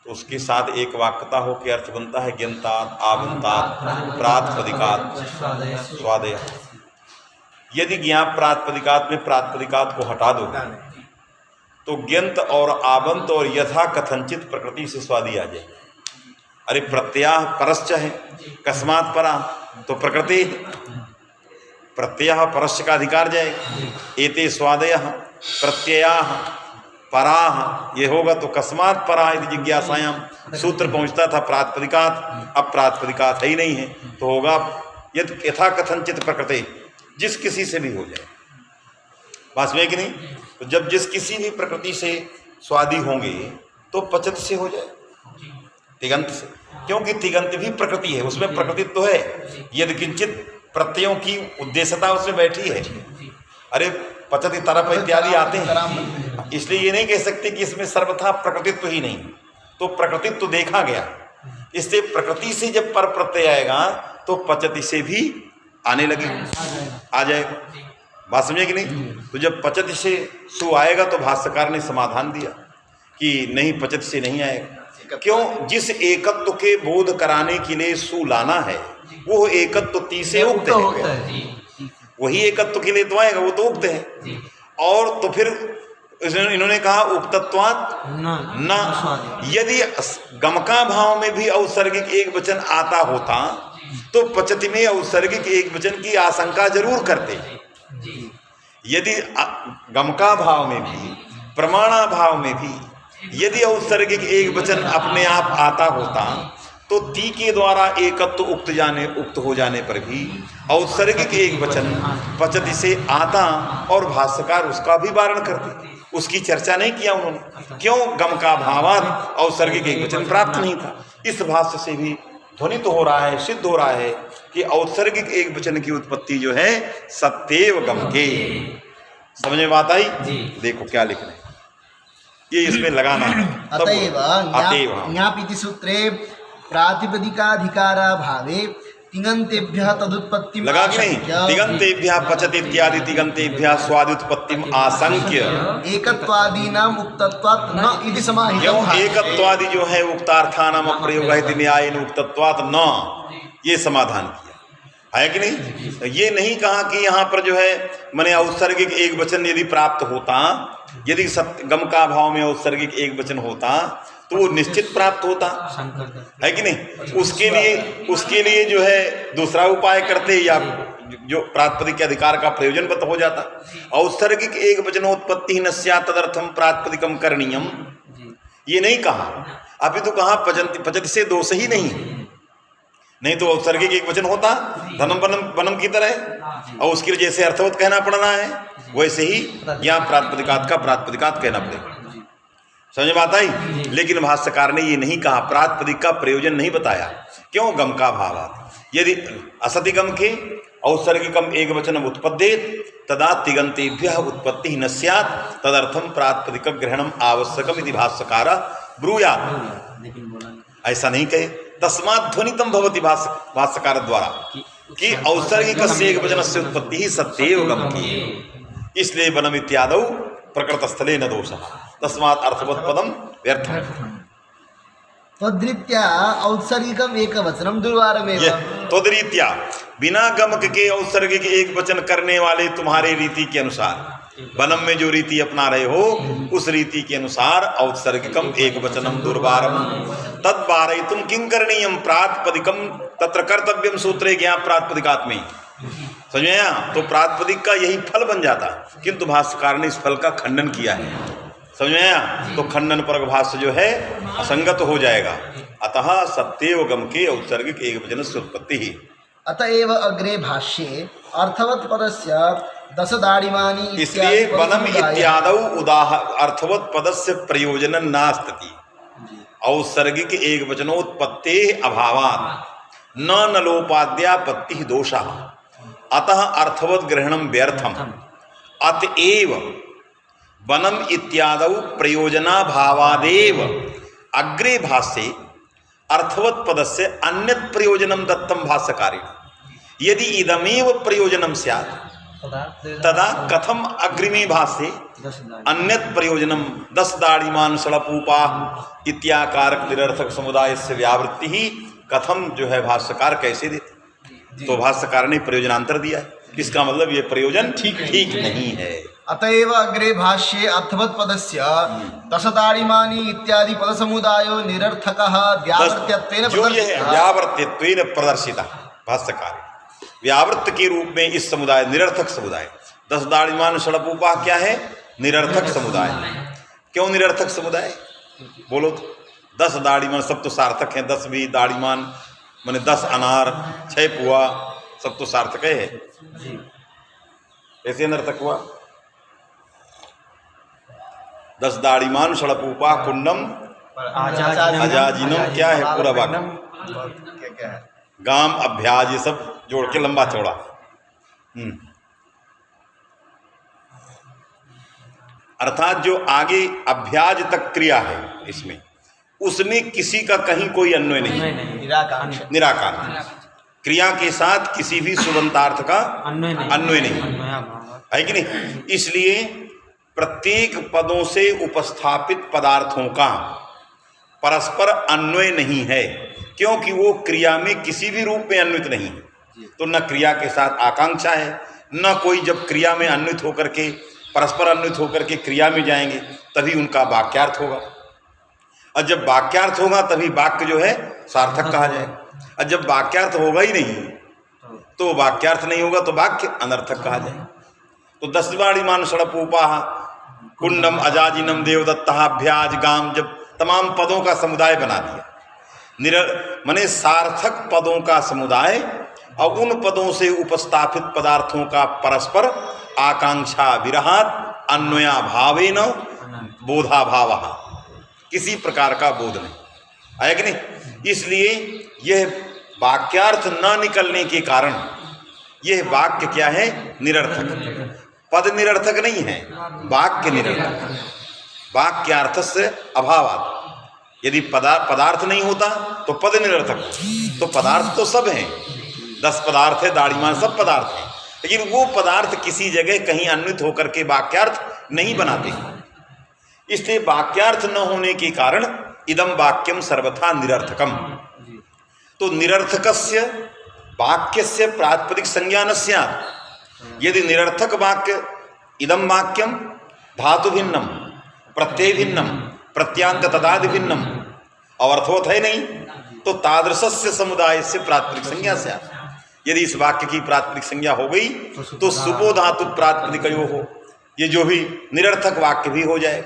तो उसके साथ एक वाक्यता हो के अर्थ बनता है ज्ञंतात आगंतात प्रातिपदिकात् स्वादय। यदि ज्ञा प्रातिपदिकात में प्रातिपदिकात को हटा दो तो ज्ञंत और आबंत और यथा कथनचित प्रकृति से स्वादी आ जाए। अरे प्रत्यय परश्च है, कस्मात् परा, तो प्रकृति प्रत्यय परश्च का अधिकार जाए। एते स्वादय प्रत्यया परा, ये होगा तो कस्मात् परा यदि जिज्ञासायाम सूत्र पहुंचता था प्रातिपदिकात, अब प्रातिपदिकात है ही नहीं है, तो होगा यदि यथा कथनचित प्रकृति, जिस किसी से भी हो जाए। बात में कि नहीं? तो जब जिस किसी भी प्रकृति से स्वादी होंगे तो पचत से हो जाए, तिगंत से, क्योंकि तिगंत भी प्रकृति है, उसमें प्रकृति तो है। यदि किंचित प्रत्ययों की उद्देश्यता उसमें बैठी है। अरे पचत तरफ इत्यादि आते हैं, इसलिए ये नहीं कह सकते कि इसमें सर्वथा प्रकृतित्व ही नहीं, तो प्रकृतित्व देखा गया। इससे प्रकृति से जब पर प्रत्यय आएगा तो पचति से भी आने लगे, आ जाएगा। बात समझे कि नहीं? तो जब पचति से सु आएगा तो भाष्यकार ने समाधान दिया कि नहीं, पचति से नहीं आएगा। क्यों? जिस एकत्व के बोध कराने के लिए सु लाना है वो एकत्व तीसे उक्त है, वही एकत्व के लिए तो आएगा, वो तो उक्त है। और तो फिर इन्होंने कहा उक्तत्वात् न, यदि गमका भाव में भी औसर्गिक एक वचन आता होता तो पचति में औसर्गिक एक वचन की आशंका जरूर करते। यदि गमका भाव में भी प्रमाणा भाव में भी यदि औसर्गिक एक वचन अपने आप आता होता तो ती के द्वारा एकत्व उक्त हो जाने पर भी औसर्गिक एक वचन पचति से आता और भाष्यकार उसका भी वारण करते, उसकी चर्चा नहीं किया उन्होंने। क्यों? गमका भावात औसर्गिक एक वचन प्राप्त नहीं था। इस भाष्य से भी ध्वनित हो रहा है, सिद्ध हो रहा है कि औसर्गिक एक वचन की उत्पत्ति जो है सत्येव गमके। समझ में बात आई? देखो क्या लिख रहे हैं, ये इसमें लगाना है। अतएव ज्ञापिति सूत्रे प्रातिपदिकाधिकारा भावे तिङन्तेभ्यः तदुत्पत्तिम् लगा के नहीं, तिङन्तेभ्यः पचति इत्यादि तिङन्तेभ्यः स्वादुत्पत्तिम् आशंक्य एकत्वादीनाम उक्तत्वात् न इति समाहितं। क्यों? एकत्वादि जो है उक्तार्थानाम अप्रयोग है न्यायेन उक्तत्वात् न, ये समाधान किया है कि नहीं? ये नहीं कहा कि यहाँ पर जो है माने औसर्गिक एक वचन यदि प्राप्त होता, यदि गमका भाव में औसर्गिक एक वचन होता तो वो निश्चित प्राप्त होता है कि नहीं? उसके लिए जो है दूसरा उपाय करते या जो प्रातिपदिक के अधिकार का प्रयोजन बत हो जाता। औसर्गिक एक वचनोत्पत्ति न स्यात् तदर्थम प्रातिपदिकम करणीयम, ये नहीं कहा। अभी तो कहा पचति से दोष ही नहीं तो औसर्गिक एक वचन होता धनम वनम की तरह, और उसके लिए जैसे अर्थवत कहना पड़ना है वैसे ही यहाँ प्रातिपदिकात का प्रातिपदिकात कहना पड़ेगा। समझ में आता ही? लेकिन भाष्यकार ने ये नहीं कहा, प्रातिपदिक का प्रयोजन नहीं बताया। क्यों? गमका भावात् यदि असति गम के औसर्गिकम एक वचनम उत्पद्येत तदा तिगंतेभ्यः उत्पत्ति न स्यात् तदर्थम प्रातिपदिक ग्रहणम आवश्यकम इति भाष्यकार ब्रूयात्। ऐसा नहीं कहे, तस्मात् ध्वनितम भवति भाष्यकार द्वारा कि औसर्गिक से एक वचन से उत्पत्ति ही सत्येव गमके, इसलिए वनम इत्यादौ प्रकृत स्थले न दोषः तस्मात् अर्थवत् पदम व्यर्थम्। तद्रीत्या औत्सर्गिकम एक वचनम दुर्वारमेव। तद्रीत्या बिना गमक के औत्सर्गिक एक वचन करने वाले तुम्हारे रीति के अनुसार, वनम में जो रीति अपना रहे हो उस रीति के अनुसार औत्सर्गिकम एक वचनम दुर्वारम तद्वारयितुम किं करणीयम प्रातिपदिकम तत्र कर्तव्यम सूत्रे ज्ञा प्रातिपदिकात् में। समझ में आया? तो प्रातिपदिक का यही फल बन जाता, किंतु भाष्यकार ने इस फल का खंडन किया है। समझ में आया? तो खंडन पर भाष्य जो है असंगत हो जाएगा। अतः सत्येव गमके औत्सर्गिक एक वचन से उत्पत्ति ही। अतएव अग्रे भाष्ये अर्थवत् पदस्य दश दाड़िमानि, इसलिए वनम इत्यादौ अर्थवत् पदस्य प्रयोजन नास्ति औत्सर्गिक एक वचनोत्पत्ते अभावात्। न नलोपाद्यापत्ति दोषा अतः अर्थवत ग्रहणम व्यर्थम अतएव वनम इत्यादौ प्रयोजनाभावादेव अग्रे भाष्ये अर्थवत पदस्य अन्यत् प्रयोजनम दत्तम भाष्यकारेण यदि इदमेव प्रयोजनम स्यात् तदा कथम अग्रिमे भाष्ये अन्यत् प्रयोजनम 10 दाढ़ीमान सड़पूपा इत्याकारक निरर्थक समुदाय से व्यावृत्ति ही कथम जो है भाष्यकार कैसे देते। तो भाष्यकार ने प्रयोजनांतर दिया है, इसका मतलब ये प्रयोजन ठीक नहीं है। अतएव अग्रे भाष्ये अर्थवत् पदस्य 10 दाढ़ीमानी इत्यादि पद समुदायो निरर्थकः व्यावर्त्यत्वेन जो ये है व्यावर्त्यत्वेन प्रदर्शिता भाष्यकार व्यावृत्त के रूप में इस समुदाय निरर्थक समुदाय 10 दाढ़ीमान सड़पूपा क्या है? निरर्थक समुदाय। क्यों निरर्थक समुदाय बोलो तो? 10 दाढ़ीमान सब तो सार्थक हैं, 10 भी दाढ़ीमान माने 10 अनार 6 पुआ सब तो सार्थक है। ऐसे निरर्थक हुआ 10 दाढ़ीमान सड़पूपा कुंडम अजाजिनम क्या है पूरा वाक्य? क्या है? गाम अभ्याज ये सब जोड़ के लंबा चौड़ा। अर्थात जो आगे अभ्याज तक क्रिया है इसमें उसमें किसी का कहीं कोई अन्वय नहीं, निराकांक्ष क्रिया के साथ किसी भी सुबंतार्थ का अन्वय नहीं है कि नहीं। इसलिए प्रत्येक पदों से उपस्थापित पदार्थों का परस्पर अन्वय नहीं है, क्योंकि वो क्रिया में किसी भी रूप में अन्वित नहीं है। तो न क्रिया के साथ आकांक्षा है, न कोई जब क्रिया में अन्वित होकर के परस्पर अन्वित होकर के क्रिया में जाएंगे तभी उनका वाक्यार्थ होगा, और जब वाक्यार्थ होगा तभी वाक्य जो है सार्थक कहा जाएगा। और जब वाक्यार्थ होगा ही नहीं तो वाक्यार्थ नहीं होगा तो वाक्य अनर्थक कहा जाएगा। तो 10 दाढ़ीमान सड़पूपा कुंडम अजाजिनम देवदत्ताभ्याज गाम जब तमाम पदों का समुदाय बना दिया, माने सार्थक पदों का समुदाय और उन पदों से उपस्थापित पदार्थों का परस्पर आकांक्षा विरहात अन्वयाभावेन बोधाभाव, किसी प्रकार का बोध नहीं आया कि नहीं। इसलिए यह वाक्यार्थ न निकलने के कारण यह वाक्य क्या है? निरर्थक। पद निरर्थक नहीं है, वाक्य निरर्थक। वाक्यार्थ से अभावात यदि पदार्थ नहीं होता तो पद निरर्थक। तो पदार्थ तो सब हैं, 10 पदार्थ है, दाढ़ीमान सब पदार्थ हैं, लेकिन वो पदार्थ किसी जगह कहीं अन्वित होकर के वाक्यार्थ नहीं बनाते। इसलिए वाक्यार्थ न होने के कारण इदम वाक्यम सर्वथा निरर्थकम। तो निरर्थकस्य वाक्यस्य प्रातिपदिक संज्ञा न स्यात्। यदि निरर्थक वाक्य इदम वाक्यम धातु भिन्नम प्रत्यय भिन्नम प्रत्यांत तदादि भिन्नम और अर्थवत है नहीं, तो तादृशस्य समुदाय से प्रातिपदिक संज्ञा स्यात्। यदि इस वाक्य की प्रातिपदिक संज्ञा हो गई तो सुपो धातु प्रातिपदिकयो हो, ये जो भी निरर्थक वाक्य भी हो जाए।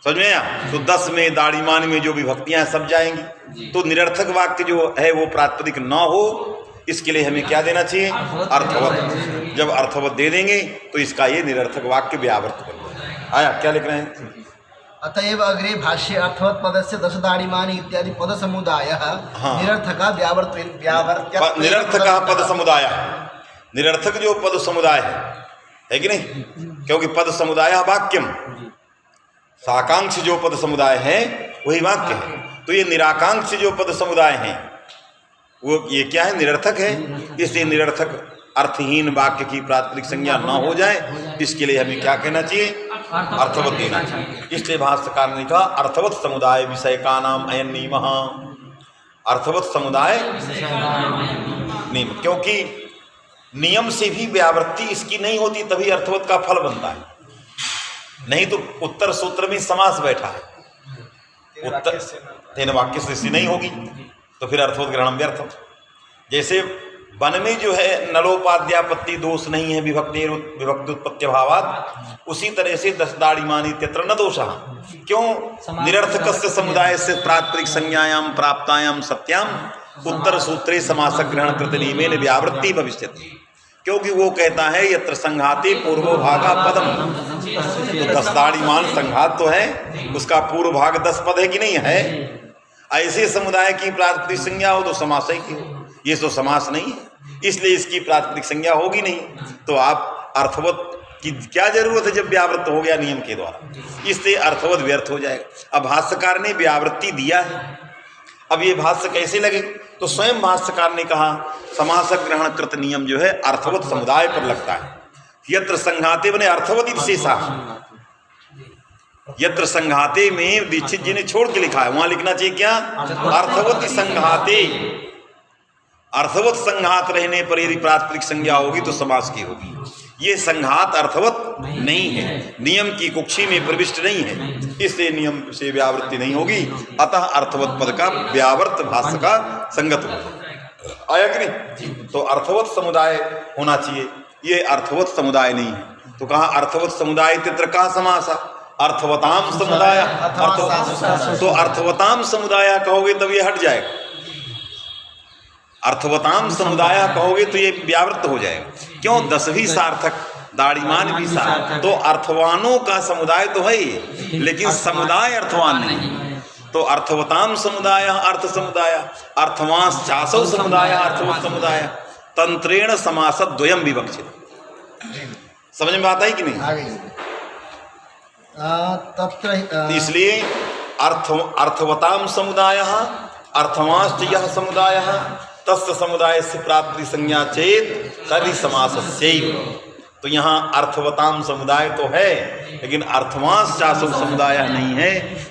समझ में आया? तो 10 में दाढ़ीमान में जो विभक्तियां सब जाएंगी, तो निरर्थक वाक्य जो है वो प्रातिपदिक न हो, इसके लिए हमें क्या देना चाहिए? अर्थवत। जब अर्थवत दे देंगे तो इसका ये निरर्थक वाक्य व्यावर्त बन जाएगा। आया क्या लिख रहे हैं? अतएव अग्रे भाष्ये अर्थवत् पदस्य 10 दाढ़ीमानी इत्यादि पद समुदाय निरर्थका व्यावर्त्य निरर्थक पद समुदाय, निरर्थक जो पद समुदाय है कि नहीं? क्योंकि पद समुदाय वाक्यम, साकांक्ष जो पद समुदाय है वही वाक्य है। तो ये निराकांक्ष जो पद समुदाय हैं वो ये क्या है? निरर्थक है। इसलिए निरर्थक अर्थहीन वाक्य की प्रातिपदिक संज्ञा न हो जाए, इसके लिए हमें क्या कहना चाहिए? अर्थवत देना चाहिए। इसलिए भाष्यकार ने कहा अर्थवत समुदाय विषय का नाम अयन नियम। अर्थवत समुदाय नियम, क्योंकि नियम से भी व्यावृत्ति इसकी नहीं होती तभी अर्थवत का फल बनता है। नहीं तो उत्तर सूत्र में समास बैठा है, उत्तर तेन वाक्य से नहीं होगी तो फिर अर्थवत ग्रहणम व्यर्थम। जैसे वन में जो है नलोपाद्यापत्ति दोष नहीं है विभक्त्युत्पत्ति भावात, उसी तरह से 10 दाढ़ीमानी इत्यत्र न दोषः। क्यों? निरर्थकस्य समुदाय से प्रातिपदिक संज्ञायाम प्राप्तायाम सत्याम उत्तर सूत्रे समास ग्रहण कृत नियमेन व्यावृत्ति भविष्यति। क्योंकि वो कहता है यत्र संघाते पूर्वो भागा पदम, तो 10 दाढ़ीमान संघात तो है, उसका पूर्व भाग 10 पद है कि नहीं है? ऐसे समुदाय की प्राकृतिक संज्ञा हो तो समास की हो, ये तो समास नहीं है, इसलिए इसकी प्राकृतिक संज्ञा होगी नहीं। तो आप अर्थवत की क्या जरूरत है जब व्यावृत्त हो गया नियम के द्वारा, इससे अर्थवत व्यर्थ हो जाएगा। अब भाष्यकार ने व्यावृत्ति दिया है, अब ये भाष्य कैसे लगे, तो स्वयं भाष्यकार ने कहा समास ग्रहण कृत नियम जो है अर्थवत समुदाय पर लगता है। यत्र संघाते बने अर्थवत शेषा, यत्र संघाते में दीक्षित जी ने छोड़ के लिखा है, वहां लिखना चाहिए क्या, अर्थवत संघाते। अर्थवत संघात रहने पर यदि प्राकृतिक संज्ञा होगी तो समास की होगी। ये संघात अर्थवत नहीं है, नियम की कुक्षी में प्रविष्ट नहीं है, इससे नियम से व्यावृत्ति नहीं होगी। अतः अर्थवत पद का व्यावर्त भाष्य का संगत होगा। आया कि नहीं? तो अर्थवत समुदाय होना चाहिए, ये अर्थवत समुदाय नहीं है। तो कहा अर्थवत समुदाय तित्र का समासा, अर्थवताम समुदाय। तो अर्थवताम समुदाय कहोगे तब ये हट जाएगा, अर्थवताम समुदाय कहोगे तो ये व्यावृत्त हो जाएगा। क्यों? 10वीं सार्थक, दाढ़ीमान भी सार्थक, तो अर्थवानों का समुदाय तो है ही, लेकिन समुदाय अर्थवान नहीं। तो अर्थवताम समुदाय अर्थ समुदाय, अर्थवांस चासौ समुदाय अर्थवत समुदाय, तंत्रेण समासत द्वयम विवक्षित। समझ में आता है कि नहीं? इसलिए अर्थवताम समुदाय अर्थवांश्च यः समुदाय तस्य समुदाय से प्राप्ति संज्ञा चेत तर्हि समासस्यैव। तो यहाँ अर्थवताम समुदाय तो है, लेकिन अर्थवांश चासु समुदाय नहीं है,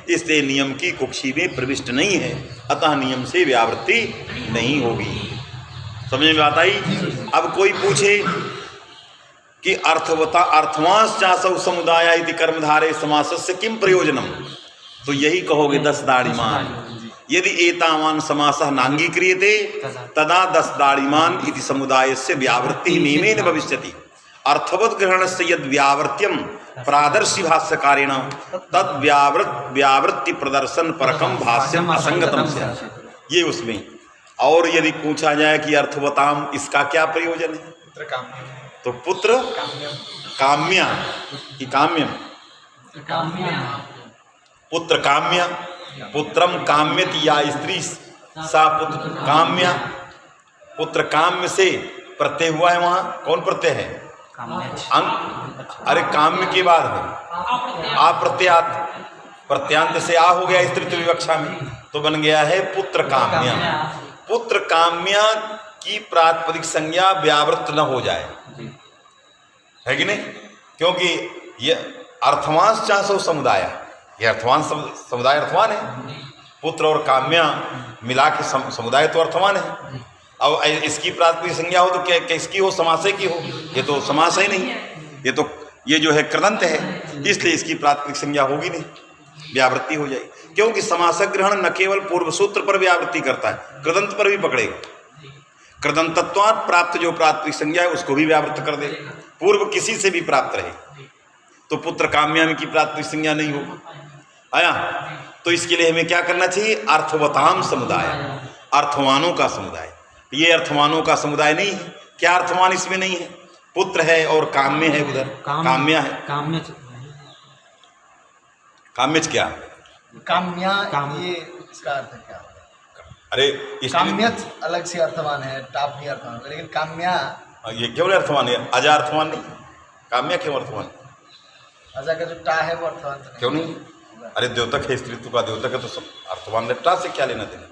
इसलिए नियम की कुक्षी में प्रविष्ट नहीं है, अतः नियम से व्यावृत्ति नहीं होगी। समझ में आता ही? अब कोई पूछे कि अर्थवांश चासु समुदाय इति कर्मधारे समासस्य किम प्रयोजनम, तो यही कहोगे 10 दाढ़ीमान। यदि एतावान समासः नांगीक्रियते तदा 10 दाढ़ीमान इति समुदायस्य व्यावृत्ति नियमेन भविष्यति। अर्थवत ग्रहणस्य यद व्यावर्त्यम प्रादर्शी भाष्यकारेण तद व्यावृत्ति प्रदर्शन परकम भाष्यम असंगतम से, ये उसमें। और यदि पूछा जाए कि अर्थवताम इसका क्या प्रयोजन है, तो पुत्र काम्या कि काम्यम, पुत्र काम्या, पुत्रम काम्यति या स्त्री सा पुत्र काम्या। पुत्र काम्य से प्रत्यय हुआ है, वहाँ कौन प्रत्यय है? अरे काम्य के बाद है अप्रत्यात, प्रत्यांत से आ हो गया स्त्रीत्व विवक्षा में, तो बन गया है पुत्र काम्या। पुत्र काम्या की प्रातिपदिक संज्ञा व्यावृत्त न हो जाए, है कि नहीं? क्योंकि ये अर्थवांश चासो समुदाय, ये अर्थवान समुदाय अर्थवान है, पुत्र और काम्या मिला के समुदाय तो अर्थवान है। अब इसकी प्रातिपदिक संज्ञा हो तो क्या किसकी हो? समासे की हो, ये तो समास ही नहीं, ये जो है कृदंत है, इसलिए इसकी प्रातिपदिक संज्ञा होगी नहीं, व्यावृत्ति हो जाएगी। क्योंकि समासक ग्रहण न केवल पूर्व सूत्र पर व्यावृत्ति करता है, कृदंत पर भी पकड़ेगा। कृदंतत्वात् प्राप्त जो प्रातिपदिक संज्ञा है उसको भी व्यावृत्त कर देगा, पूर्व किसी से भी प्राप्त रहे। तो पुत्र काम्या में की प्रातिपदिक संज्ञा नहीं होगी। आया? तो इसके लिए हमें क्या करना चाहिए? अर्थवताम समुदाय, अर्थवानों का समुदाय। ये अर्थवानों का समुदाय नहीं है। क्या अर्थवान इसमें नहीं है? पुत्र है और काम्य है, उधर काम्या है। काम्यच क्या? काम्या, ये इसका अर्थ क्या? अरे काम्यच अलग से अर्थवान है, टाप भी अर्थवान, लेकिन काम्या ये केवल अर्थवान है, अजा अर्थवान नहीं। काम्या क्यों अर्थवान? अजा का जो टा है वो अर्थवान क्यों नहीं? अरे द्योतक है, स्त्रीत्व का द्योतक है, तो सब अर्थवान टा से क्या लेना देना?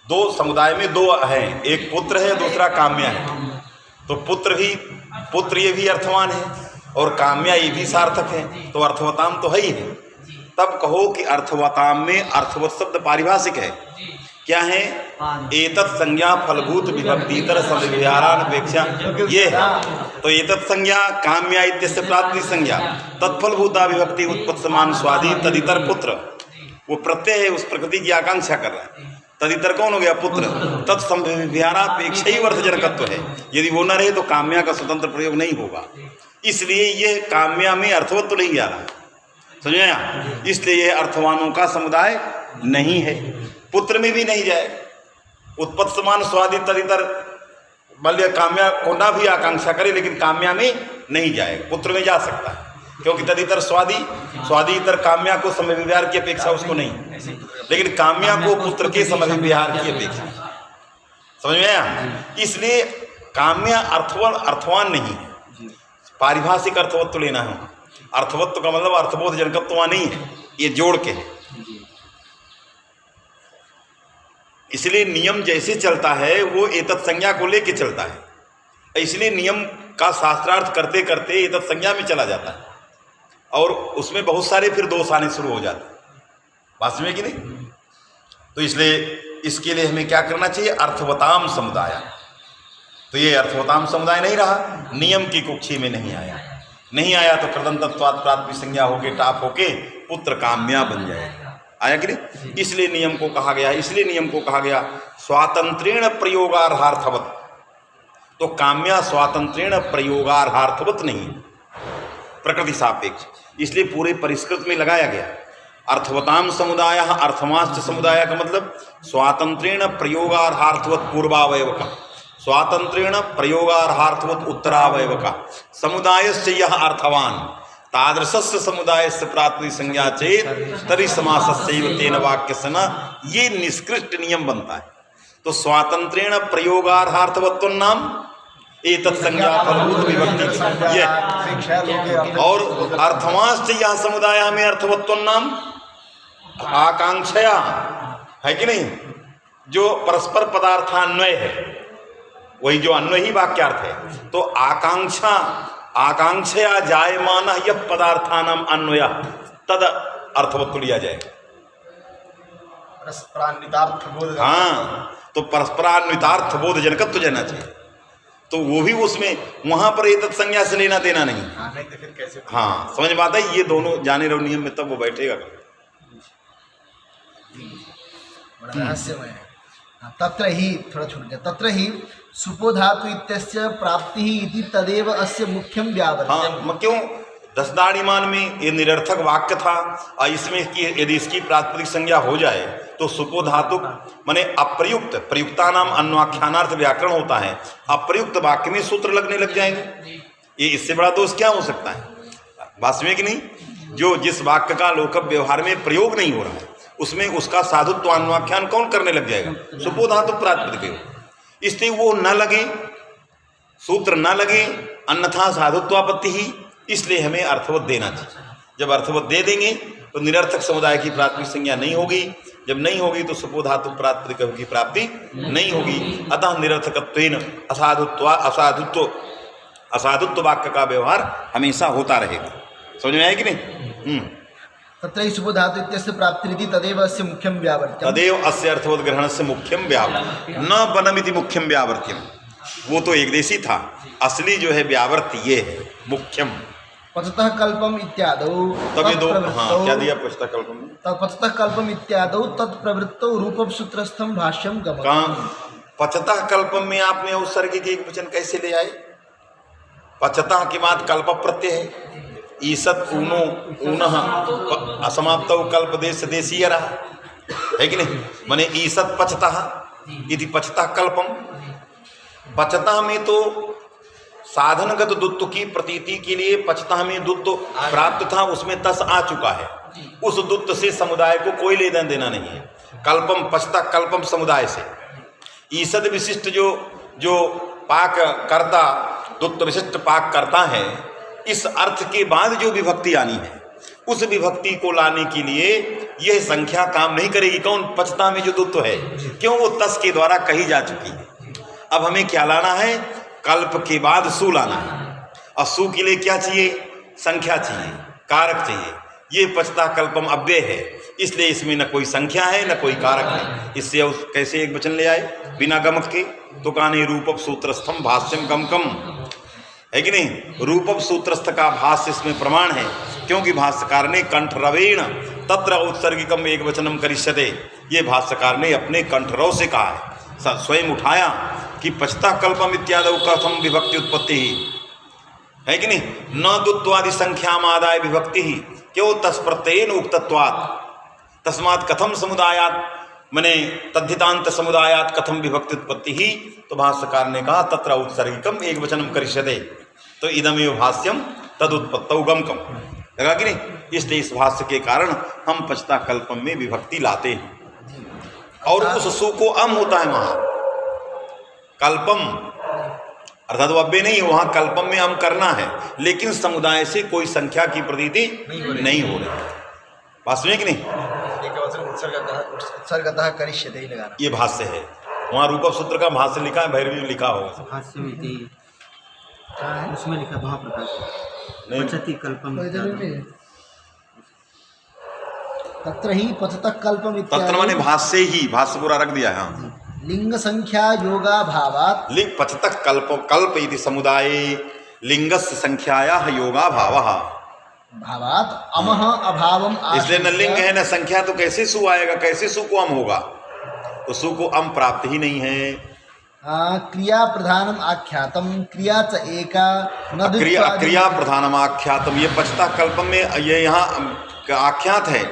दो समुदाय में दो हैं, एक पुत्र है, दूसरा काम्या है। तो पुत्र ये भी अर्थवान है और काम्या ये भी सार्थक है, तो अर्थवताम तो है ही है। तब कहो कि अर्थवताम में अर्थवत शब्द पारिभाषिक है। क्या है? एतत् संज्ञा फलभूत विभक्तितर संविहारापेक्षा, ये है। तो एतत् संज्ञा काम्या इत्यस्य प्रातिपदिक संज्ञा, तत्फलभूता विभक्ति उत्पत्समान स्वादी तदितर पुत्र, वो प्रत्यय है, उस प्रकृति की आकांक्षा कर रहा है। तदितर कौन हो गया? पुत्र। तत्संविहारापेक्षा ही अर्थजनकत्व है, यदि वो न रहे तो काम्या का स्वतंत्र प्रयोग नहीं होगा। इसलिए ये काम्या में अर्थवत तो नहीं आ रहा, समझ आया? इसलिए ये अर्थवानों का समुदाय नहीं है, पुत्र में भी नहीं जाएगा। उत्पत्समान स्वादी तदितर, मान लिया काम्या को ना भी आकांक्षा करे लेकिन काम्या में नहीं जाएगा, पुत्र में जा सकता है। क्योंकि तदितर स्वादी इतर काम्या को समय विहार की अपेक्षा उसको नहीं, लेकिन काम्या को पुत्र के समय विहार की अपेक्षा। समझ में आया? इसलिए काम्या अर्थवान नहीं है, पारिभाषिक अर्थवत्व लेना है। अर्थवत्व का मतलब अर्थबोध जनकत्व नहीं है, ये जोड़ के है। इसलिए नियम जैसे चलता है वो एतत् संज्ञा को लेके चलता है, इसलिए नियम का शास्त्रार्थ करते करते एतत् संज्ञा में चला जाता है और उसमें बहुत सारे फिर दोष आने शुरू हो जाते हैं। बात में कि नहीं? तो इसलिए इसके लिए हमें क्या करना चाहिए? अर्थवताम समुदाय। तो ये अर्थवताम समुदाय नहीं रहा, नियम की कुक्षी में नहीं आया तो कृदंतत्वात् प्राप्ति संज्ञा होके टाप होके पुत्र काम्या बन जाएगा। आया कि नहीं? इसलिए नियम को कहा गया स्वातंत्रेण प्रयोगार्थवत। तो काम्या स्वातंत्रेण प्रयोगार्थवत नहीं, प्रकृति सापेक्ष, इसलिए पूरे परिष्कृत में लगाया गया। अर्थवताम समुदाय, अर्थमाश्च समुदाय का मतलब स्वातंत्रेण प्रयोगार्थवत पूर्वावयव का, स्वातंत्रेण प्रयोगार्थवत उत्तरावयव का, समुदायस्य यह अर्थवान तादृशस्य समुदायस्य प्राप्ति संज्ञा चेत तरी समासस्यैव तेन वाक्यस्य, ये निष्कृष्ट नियम बनता है। तो स्वातंत्रेण प्रयोगार्थवत्व नाम एतत् संज्ञा फलभूत विभक्ति ये, और अर्थवांश्च यह समुदाय में अर्थवत्व नाम आकांक्षया है कि नहीं, जो परस्पर पदार्थान्वय है, वही जो अन्वय ही वाक्यार्थ है। तो आकांक्षया जायमान यह पदार्थानाम अन्वय तद अर्थवत्व लिया जाएगा। परस्परान्वितार्थ बोध, हाँ, तो परस्परान्वितार्थ बोध जनकत्व जाना चाहिए। तो वो भी उसमें वहां पर एतत् संज्ञा से लेना देना नहीं। नहीं तो फिर कैसे? हाँ, समझ में आता है? ये दोनों जाने रहो नियम में, तब वो बैठेगा। बड़ा रहस्यमय है। तत्र ही थोड़ा छूट गया, तत्र ही सुपो धातु इत्यस्य प्राप्ति ही इति तदेव अस्य मुख्यम व्यावर्त्यम। हाँ, क्यों? दशदाड़ीमान में ये निरर्थक वाक्य था, और इसमें यदि इसकी प्रातिपदिक संज्ञा हो जाए तो सुपो धातु माने अप्रयुक्त, प्रयुक्ता नाम अन्वाख्यानार्थ व्याकरण होता है, अप्रयुक्त वाक्य में सूत्र लगने लग जाएंगे। ये इससे बड़ा दोष क्या हो सकता है? बात में कि नहीं? जो जिस वाक्य का लोक व्यवहार में प्रयोग नहीं हो रहा है उसमें उसका साधुत्व अन्वाख्यान कौन करने लग जाएगा? सुपो धातु प्रातिपदिक। इसलिए वो न लगे, सूत्र न लगे, अन्यथा साधुत्वापत्ति ही, इसलिए हमें अर्थवत देना चाहिए। जब अर्थवत दे देंगे तो निरर्थक समुदाय की प्राथमिक संज्ञा नहीं होगी, जब नहीं होगी तो सुपो धातु प्रातिपदिक की प्राप्ति नहीं होगी। अतः निरर्थकत्वेन असाधुत्व वाक्य का व्यवहार हमेशा होता रहेगा। समझ में आया कि नहीं? तत्र ही सुपो धातु इत्यस्य प्राप्तिरिति तदेव अस्य मुख्यम व्यावर्त्यम। तदेव अस्य अर्थवत ग्रहणस्य मुख्यम व्यावर्त्यम, न बनमिति मुख्यम व्यावर्त्यम। वो तो एक देशी था, असली जो है व्यावर्त ये है मुख्यम। पचतः कल्पम इत्यादौ तब ये दो, हाँ क्या दिया पचतः कल्पम में? पचतः कल्पम इत्यादौ तत्प्रवृत्तौ रूपम सूत्रस्थम भाष्यम गमः। कहाँ पचतः कल्पम में आपने उपसर्ग के एक वचन कैसे ले आए? पचतः के बाद कल्प प्रत्यय है, ईसत ऊनो ऊनः असमाप्त कल्प देश देशीय रहा है कि नहीं? माने ईसत पचतः इति पचतः कल्पम। पचतः में तो साधनगत दुत्व की प्रतीति के लिए पचतः में दुत्व प्राप्त था, उसमें तस आ चुका है। उस दुत्व से समुदाय को कोई लेना देना नहीं है। कल्पम पचतः कल्पम समुदाय से ईसद विशिष्ट जो पाक करता, दुत्व विशिष्ट पाक करता है, इस अर्थ के बाद जो विभक्ति आनी है उस विभक्ति को लाने के लिए यह संख्या काम नहीं करेगी। कौन? पचता में जो दुत्व है, क्यों? वो तस के द्वारा कही जा चुकी है। अब हमें क्या लाना है? कल्प के बाद सु लाना है, और सु के लिए क्या चाहिए? संख्या चाहिए, कारक चाहिए। ये पचता कल्पम अव्यय है, इसलिए इसमें न कोई संख्या है न कोई कारक है। इससे उस कैसे एक वचन ले आए बिना गमक के? तो काने रूपम सूत्रस्थम भाष्यम गमकम, है कि नहीं? रूपम सूत्रस्थ का भाष्य इसमें प्रमाण है, क्योंकि भाष्यकार ने कंठरवेण तत्र उत्सर्गिकम एक वचनम करिष्यते, ये भाष्यकार ने अपने कंठरव से कहा है, स्वयं उठाया कि पचता कल्पम इत्यादि कथम विभक्ति उत्पत्ति ही, है कि नहीं? न दुत्वादि संख्यामादाय विभक्ति ही, क्यों? तस्प्रत्ययेन उक्तत्वात् तस्मात् कथम समुदायात् मने तद्धितांत समुदायात् कथम विभक्ति उत्पत्ति ही। तो भाष्यकार ने कहा तत्र उत्सर्गिकम एक वचनम करिष्यते, तो इदमेव भाष्यम तदुत्पत्तौ गमकम। लगा कि नहीं? इसलिए इस भाष्य के कारण हम पचता कल्पम में विभक्ति लाते हैं। और उस सु को अम होता है वहां कल्पम, अर्थात वो अव्यय नहीं है, वहां कल्पम में अम करना है, लेकिन समुदाय से कोई संख्या की प्रतीति नहीं हो रही। बात सुनिए कि नहीं? उत्सर्गतः करिष्यते ही लगाना। ये भाष्य है, वहाँ रूपक सूत्र का भाष्य लिखा है, भैरवी में लिखा होगा। भाष्य में थी, उसमें लिखा महाप्रकाश नहीं, पचति कल्पम इत्यादि। तत्र ही पचतः कल्पम तत्र माने भाष्य ही, भाष्य पूरा रख दिया है। हाँ, लिंग संख्या योगा भावात लिंग पचतः कल्प इति समुदाय लिंगस्य संख्याया योगा भावः। भावात अमह अभावम इसलिए न लिंग है न संख्या, तो कैसे सु आएगा? कैसे सु को अम होगा? तो सु को अम प्राप्त ही नहीं है। क्रिया प्रधानम आख्यातम क्रिया च एका न क्रिया प्रधानम आख्यातम, ये पचता कल्पम में ये यहाँ आख्यात है।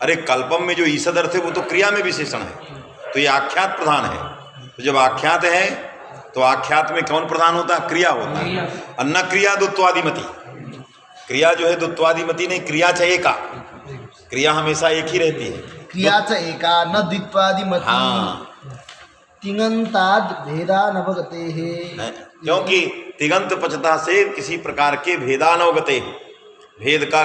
अरे कल्पम में जो ईसद अर्थ है वो तो क्रिया में विशेषण है, तो ये आख्यात प्रधान है। तो जब आख्यात है तो आख्यात में कौन प्रधान होता है? क्रिया होता है। अन्य क्रिया द्वित्वादिमति, क्रिया जो है द्वित्वादिमति नहीं, क्रिया च एका, क्रिया हमेशा एक ही रहती है। क्रिया च एका न द्वित्वादिमति। हाँ, तिङन्ताद् भेदा नवगते है, क्योंकि तिगंत पचता से किसी प्रकार के भेदानवगते, भेद का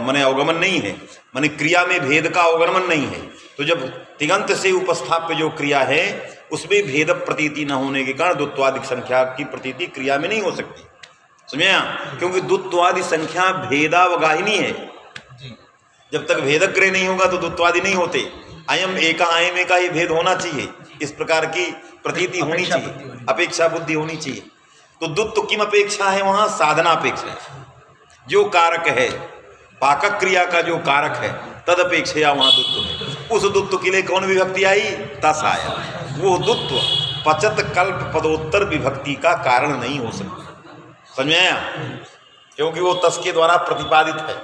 माने अवगमन नहीं है, माने क्रिया में भेद का अवगमन नहीं है। तो जब तिगंत से उपस्थाप्य जो क्रिया है उसमें भेद प्रतीति न होने के कारण द्वित्वादिक संख्या की प्रतीति क्रिया में नहीं हो सकती। समझे? क्योंकि द्वित्वादि संख्या भेदावगाहिनी है। जब तक भेदग्रह नहीं होगा तो द्वित्वादि नहीं होते। अयम एका अयम एका ही भेद होना चाहिए, इस प्रकार की प्रतीति होनी चाहिए, अपेक्षा बुद्धि होनी चाहिए। तो द्वित्व किम अपेक्षा है? वहाँ साधना अपेक्षा है। जो कारक है पाकक क्रिया का, जो कारक है तद अपेक्षा वहाँ द्वित्व है। उस द्वित्व के लिए कौन विभक्ति आई? तस आया। वो द्वित्व पचत कल्प पदोत्तर विभक्ति का कारण नहीं हो सकता। समझ में आया? क्योंकि वो तस के द्वारा प्रतिपादित है।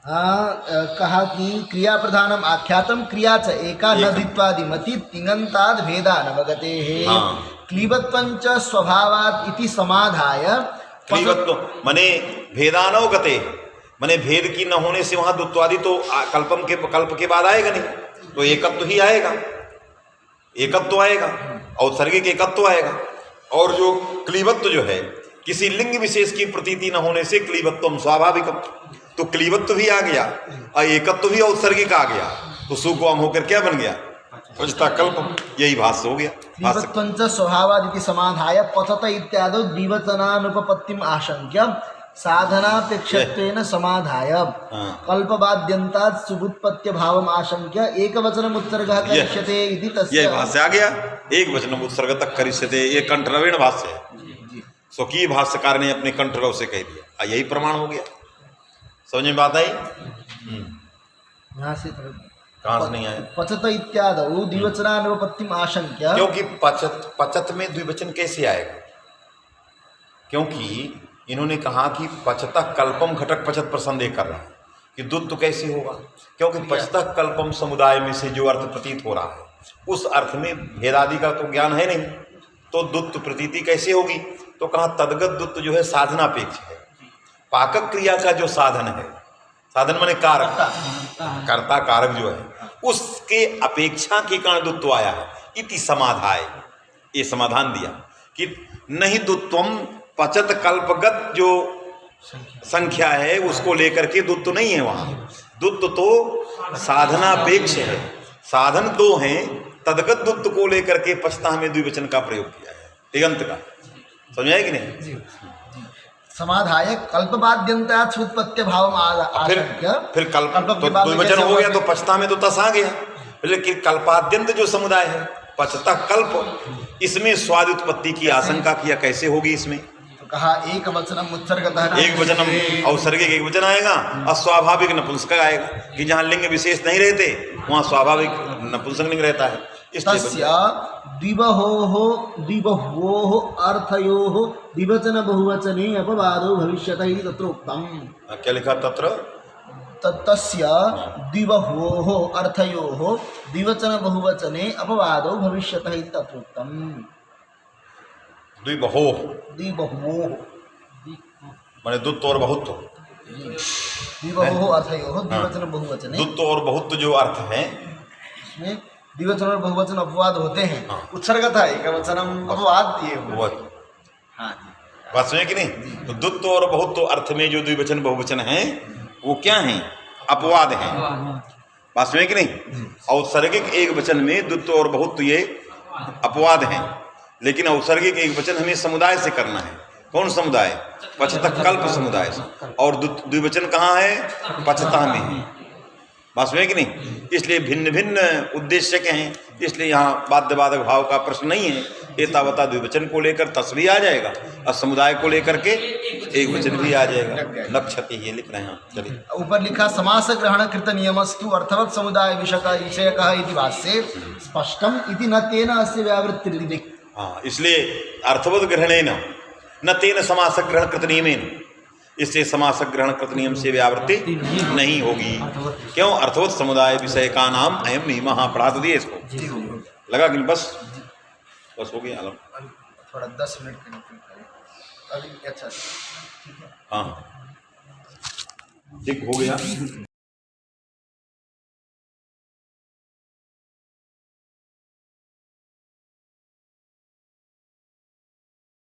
कहा कि क्रिया प्रधानम आख्यातम क्रिया च एका न द्वित्वादिमति तिङन्ताद् भेदा नवगते है। क्लीबत्वञ्च स्वभावात् इति समाधाय। क्लीबत्व माने भेदानवगते, माने भेद की न होने से वहाँ द्वित्वादि तो कल्प के बाद आएगा नहीं, तो एकत्व ही आएगा, एकत्व आएगा, औत्सर्गिक एकत्व आएगा। और जो क्लीबत्व जो है किसी लिंग विशेष की प्रतीति न होने से क्लीबत्वम स्वाभाविकम, तो क्लीबत्व भी आ गया और एकत्व भी औत्सर्गिक आ गया, तो सु को अम होकर क्या बन गया? पचता कल्पम। यही भाष्य हो गया। क्लीबत्वञ्च स्वभावादिति समाधाय पचत इत्यादौ द्विवचनानुपपत्तिम आशंक्य साधनापेक्षत्वेन समाधाय कल्पबाद्यन्तात् सुबुत्पत्त्य भावम आशंक्य एकवचनम उत्सर्गः करिष्यते इति तस्य। यह भाष्य आ गया, एक वचनम उत्सर्ग तक करिष्यते। ये कंठरवेण भाष्य है, स्वकीय भाष्यकार ने अपने कंठरव से कह दिया, यही प्रमाण हो गया। समझ में बात आई? यहाँ से कहाँ से नहीं आया? पचत इत्यादौ द्विवचनानुपपत्तिम आशंक्य, क्योंकि पचत में द्विवचन कैसे आएगा? क्योंकि इन्होंने कहा कि पचता कल्पम घटक पचत पर संदेह कर रहा है कि द्वित्व कैसे होगा, क्योंकि पचता कल्पम समुदाय में से जो अर्थ प्रतीत हो रहा है उस अर्थ में भेदादि का तो ज्ञान है नहीं, तो द्वित्व प्रतीति कैसे होगी? तो कहा तदगत द्वित्व जो है साधनापेक्ष है। पाकक क्रिया का जो साधन है, साधन माने कारक, कर्ता कारक जो है, उसके अपेक्षा के कारण द्वित्व आया है। इति समाधाय, ये समाधान दिया कि नहीं द्वित्वम पचत कल्पगत जो संख्या है उसको लेकर के द्वित्व नहीं है। वहाँ द्वित्व तो साधनापेक्ष है, साधन दो हैं, तदगत द्वित्व को लेकर के पचता में द्विवचन का प्रयोग किया है, तिगंत का। समझ आए कि नहीं? समाधाय कल्पबाद्यन्तात् सुबुत्पत्त्य भावम आशंक्य। फिर कल्प तो द्विवचन हो गया तो पचता में तो तस आ गया, लेकिन कल्पाद्यंत जो समुदाय है पचता कल्प, इसमें स्वाद उत्पत्ति की आशंका किया, कैसे होगी इसमें? तो कहा एक वचनम उत्सर्गतः, एक वचनम औत्सर्गिक एक वचन आएगा, अस्वाभाविक नपुंसक आएगा, कि जहाँ लिंग विशेष नहीं रहते वहाँ स्वाभाविक नपुंसक लिंग रहता है। तस्य द्विबह्वोः अर्थयोः द्विवचन बहुवचने अपवादो भविष्यति इति तत्र उक्तम्। क्या लिखा तत्र? तस्य द्विबह्वोः अर्थयोः द्विवचन बहुवचने अपवादो भविष्यति इति तत्र उक्तम्। द्विबहोः, द्विबह्वोः माने दुत्व और बहुत्व, द्विबहुः अर्थयोः द्विवचन बहुवचने दुत्व और बहुत्व जो अर्थ है, इसमें द्विवचन और बहुवचन अपवाद होते हैं। हाँ। उत्सर्गता एकवचनम अपवाद ये वो हाँ जी। बात सुनिए कि नहीं। तो दुत्व और बहुत्व अर्थ में जो द्विवचन बहुवचन हैं वो क्या हैं? अपवाद हैं। बात सुनिए कि नहीं। औत्सर्गिक एक वचन में द्वित्व और बहुत्व ये अपवाद हैं, लेकिन औत्सर्गिक एक वचन हमें समुदाय से करना है। कौन समुदाय? पचतः कल्प समुदाय से। और द्विवचन कहाँ है? पचतः में है। बात सुनिए कि नहीं। इसलिए भिन्न भिन्न उद्देश्य के हैं, इसलिए यहाँ बाध्य बाधक भाव का प्रश्न नहीं है। एतावता द्विवचन को लेकर तस्वीर आ जाएगा और समुदाय को लेकर के एक वचन भी आ जाएगा। नक्षति ये लिख रहे हैं। चलिए ऊपर लिखा समास ग्रहण कृत नियमस्तु अर्थवत् समुदाय विषयकः इति भाष्ये स्पष्टम इति न तेन अस्य व्यावृत्तिर्विदिक्। हाँ, इसलिए अर्थवत् ग्रहणेन न तेन समास ग्रहण कृत नियमेन, इससे समास ग्रहण कृत नियम से व्यावृत्ति नहीं होगी। क्यों? अर्थवत् समुदाय विषय का नाम अयम नियम। पढ़ा तो दिए इसको, लगा कि बस हो गया आलम। थोड़ा 10 मिनट के लिए करें अभी। अच्छा ठीक है। हाँ ठीक हो गया।